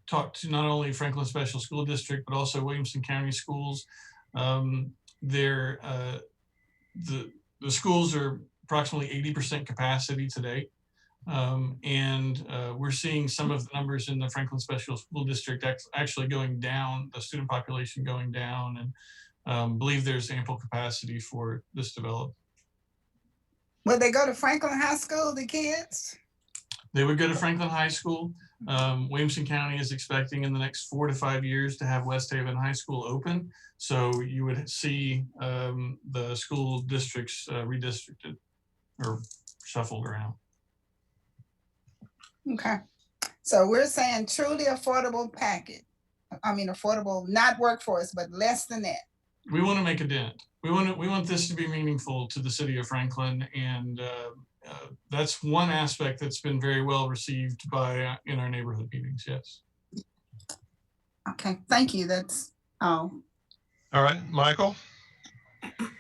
talked to not only Franklin Special School District, but also Williamson County Schools. The schools are approximately 80% capacity today. And we're seeing some of the numbers in the Franklin Special School District actually going down, the student population going down, and believe there's ample capacity for this development. Would they go to Franklin High School, the kids? They would go to Franklin High School. Williamson County is expecting in the next 4 to 5 years to have West Haven High School open. So you would see the school districts redistricted or shuffled around. Okay. So we're saying truly affordable package. I mean, affordable, not workforce, but less than that. We want to make a dent. We want this to be meaningful to the city of Franklin, and that's one aspect that's been very well received by in our neighborhood meetings. Yes. Okay, thank you. That's all. All right, Michael.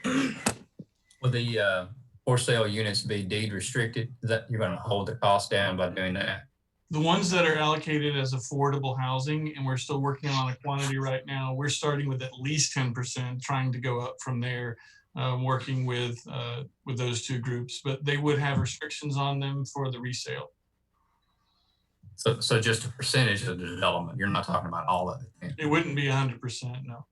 Will the for sale units be deed restricted? Is that you're going to hold the cost down by doing that? The ones that are allocated as affordable housing, and we're still working on a quantity right now, we're starting with at least 10%, trying to go up from there, working with those two groups, but they would have restrictions on them for the resale. So just a percentage of the development. You're not talking about all of it. It wouldn't be 100%, no.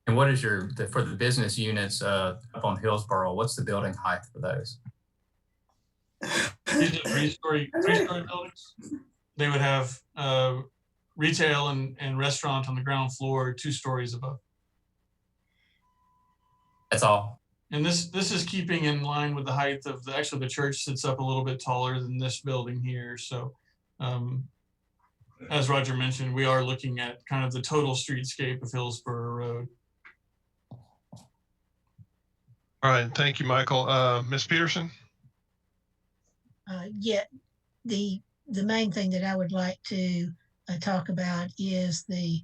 And what is for the business units up on Hillsborough, what's the building height for those? These are three-story buildings. They would have retail and restaurant on the ground floor, 2 stories above. That's all. And this is keeping in line with the height of actually the church sits up a little bit taller than this building here. So as Roger mentioned, we are looking at kind of the total streetscape of Hillsborough Road. All right, thank you, Michael. Ms. Peterson? Yet the main thing that I would like to talk about is the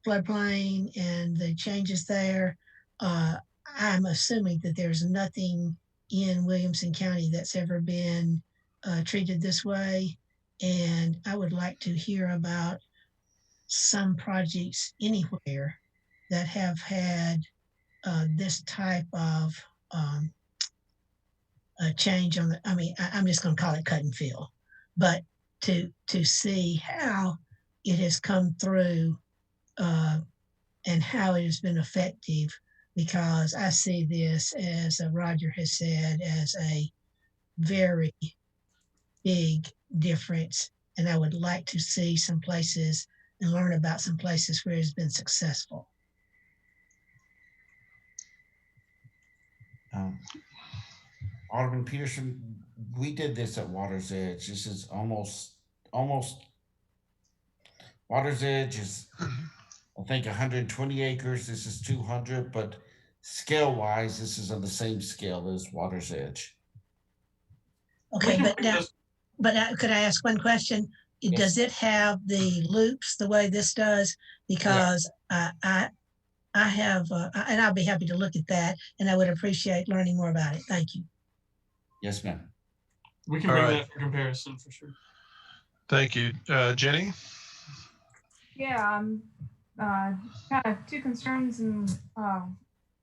floodplain and the changes there. I'm assuming that there's nothing in Williamson County that's ever been treated this way. And I would like to hear about some projects anywhere that have had this type of change on the, I mean, I'm just going to call it cut and fill, but to see how it has come through and how it has been effective, because I see this, as Roger has said, as a very big difference. And I would like to see some places and learn about some places where it's been successful. Alderman Peterson, we did this at Water's Edge. This is almost Water's Edge is, I think, 120 acres. This is 200, but scale wise, this is on the same scale as Water's Edge. Okay, but could I ask one question? Yes. Does it have the loops the way this does? Because I have, and I'll be happy to look at that, and I would appreciate learning more about it. Thank you. Yes, ma'am. We can bring that for comparison for sure. Thank you. Jenny? Yeah, kind of 2 concerns. And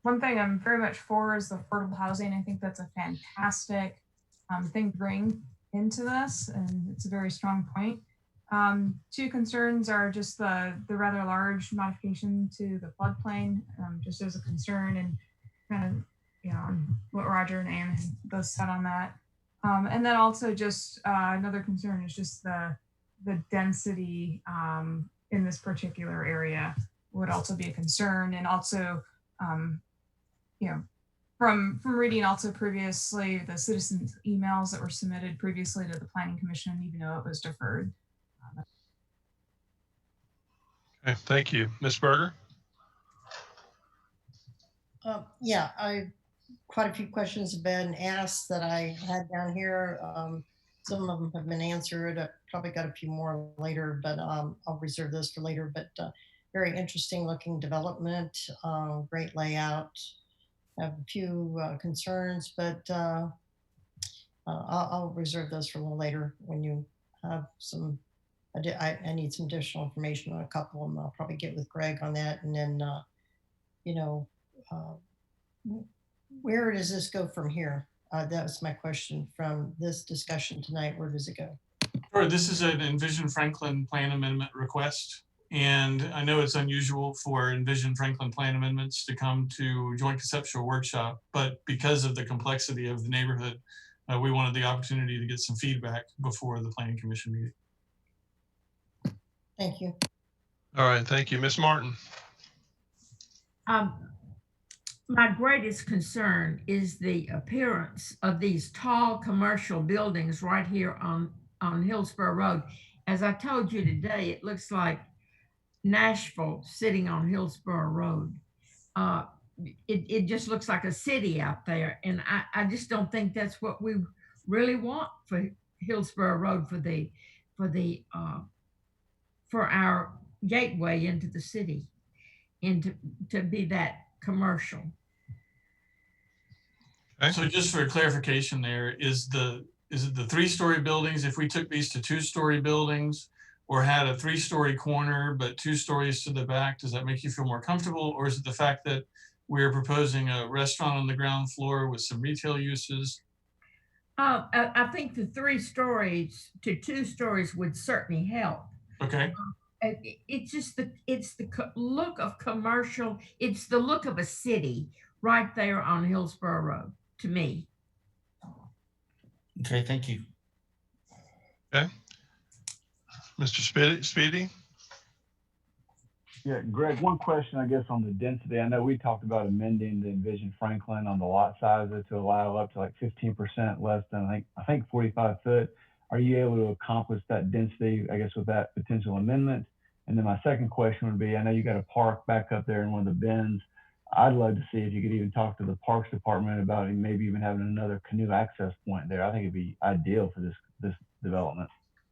one thing I'm very much for is the affordable housing. I think that's a fantastic thing to bring into this, and it's a very strong point. 2 concerns are just the rather large modification to the floodplain, just as a concern, and kind of, you know, what Roger and Ann both said on that. And then also just another concern is just the density in this particular area would also be a concern. And also, you know, from reading also previously the citizens' emails that were submitted previously to the Planning Commission, even though it was deferred. Okay, thank you. Ms. Berger? Yeah, quite a few questions have been asked that I had down here. Some of them have been answered. I probably got a few more later, but I'll reserve those for later. But very interesting looking development, great layout. I have a few concerns, but I'll reserve those for a little later when you have some. I need some additional information on a couple of them. I'll probably get with Greg on that, and then you know. Where does this go from here? That was my question from this discussion tonight. Where does it go? Sure. This is an Envision Franklin plan amendment request. And I know it's unusual for Envision Franklin plan amendments to come to joint conceptual workshop, but because of the complexity of the neighborhood, we wanted the opportunity to get some feedback before the planning commission meeting. Thank you. All right, thank you. Ms. Martin. My greatest concern is the appearance of these tall commercial buildings right here on Hillsborough Road. As I told you today, it looks like Nashville sitting on Hillsborough Road. It just looks like a city out there. And I just don't think that's what we really want for Hillsborough Road for our gateway into the city and to be that commercial. Okay. So just for clarification there, is it the 3-story buildings? If we took these to 2-story buildings or had a 3-story corner, but 2 stories to the back, does that make you feel more comfortable? Or is it the fact that we're proposing a restaurant on the ground floor with some retail uses? I think the 3 stories to 2 stories would certainly help. Okay. It's just look of commercial. It's the look of a city right there on Hillsborough Road to me. Okay, thank you. Okay. Mr. Speedy? Yeah, Greg, one question, I guess, on the density. I know we talked about amending the Envision Franklin on the lot sizes to allow up to like 15% less than I think 45 foot. Are you able to accomplish that density, I guess, with that potential amendment? And then my second question would be, I know you got a park back up there in one of the bins. I'd love to see if you could even talk to the Parks Department about maybe even having another canoe access point there. I think it'd be ideal for this development.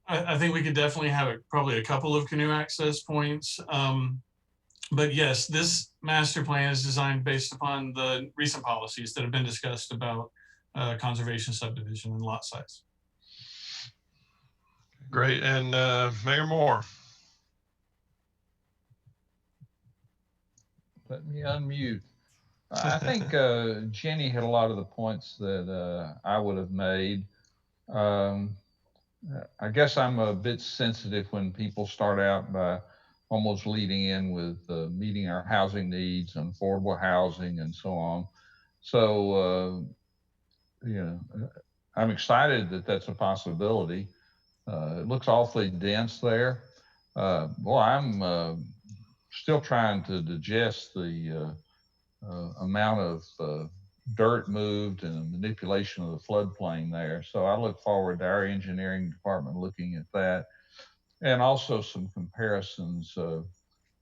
I think we could definitely have probably a couple of canoe access points. But yes, this master plan is designed based upon the recent policies that have been discussed about conservation, subdivision, and lot size. Great. And Mayor Moore. Let me unmute. I think Jenny had a lot of the points that I would have made. I guess I'm a bit sensitive when people start out by almost leading in with meeting our housing needs and affordable housing and so on. So, I'm excited that that's a possibility. It looks awfully dense there. Well, I'm still trying to digest the amount of dirt moved and manipulation of the floodplain there. So I look forward to our engineering department looking at that, and also some comparisons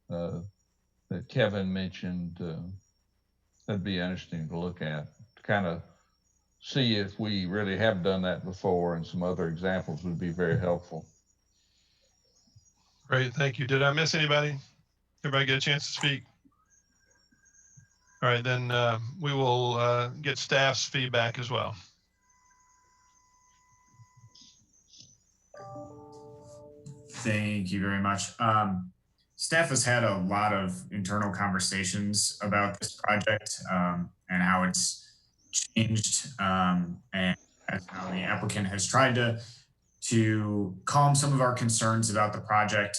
that Kevin mentioned. That'd be interesting to look at, to kind of see if we really have done that before, and some other examples would be very helpful. Great, thank you. Did I miss anybody? Everybody get a chance to speak? All right, then we will get staff's feedback as well. Thank you very much. Staff has had a lot of internal conversations about this project and how it's changed and how the applicant has tried to calm some of our concerns about the project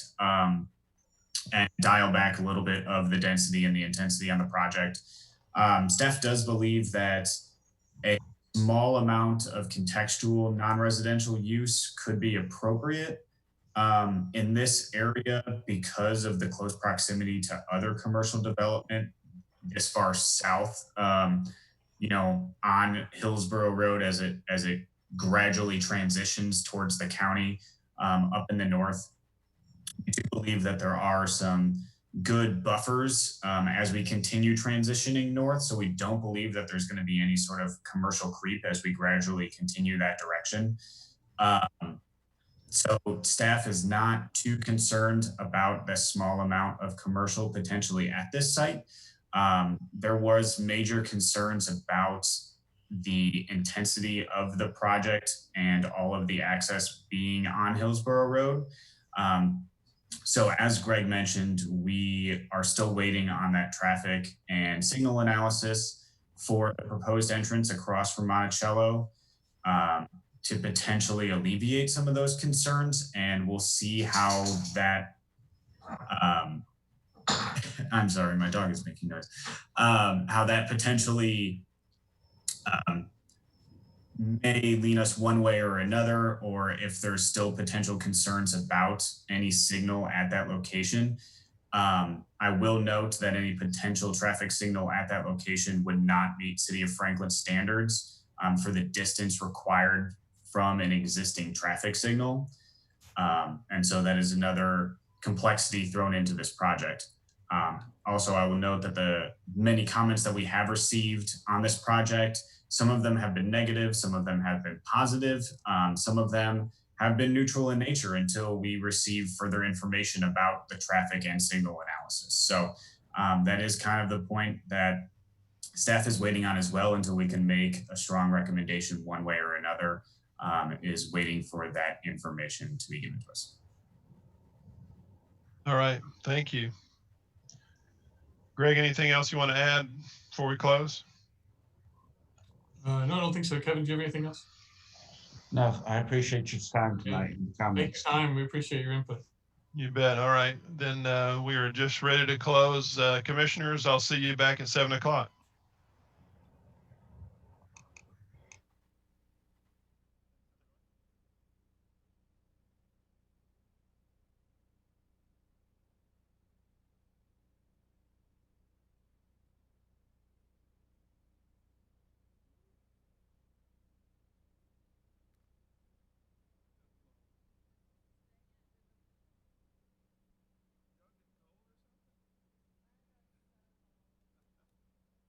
and dial back a little bit of the density and the intensity on the project. Staff does believe that a small amount of contextual non-residential use could be appropriate in this area because of the close proximity to other commercial development this far south, you know, on Hillsborough Road as it gradually transitions towards the county up in the north. We do believe that there are some good buffers as we continue transitioning north. So we don't believe that there's going to be any sort of commercial creep as we gradually continue that direction. So staff is not too concerned about the small amount of commercial potentially at this site. There was major concerns about the intensity of the project and all of the access being on Hillsborough Road. So as Greg mentioned, we are still waiting on that traffic and signal analysis for the proposed entrance across from Monticello to potentially alleviate some of those concerns. And we'll see how that, I'm sorry, my dog is making noise, how that potentially may lean us one way or another, or if there's still potential concerns about any signal at that location. I will note that any potential traffic signal at that location would not meet City of Franklin standards for the distance required from an existing traffic signal. And so that is another complexity thrown into this project. Also, I will note that the many comments that we have received on this project, some of them have been negative, some of them have been positive, some of them have been neutral in nature until we receive further information about the traffic and signal analysis. So that is kind of the point that staff is waiting on as well until we can make a strong recommendation one way or another, is waiting for that information to be given to us. All right, thank you. Greg, anything else you want to add before we close? No, I don't think so. Kevin, do you have anything else? No, I appreciate your time tonight. And Thanks, time. We appreciate your input. You bet. All right, then we are just ready to close. Commissioners, I'll see you back at 7 o'clock.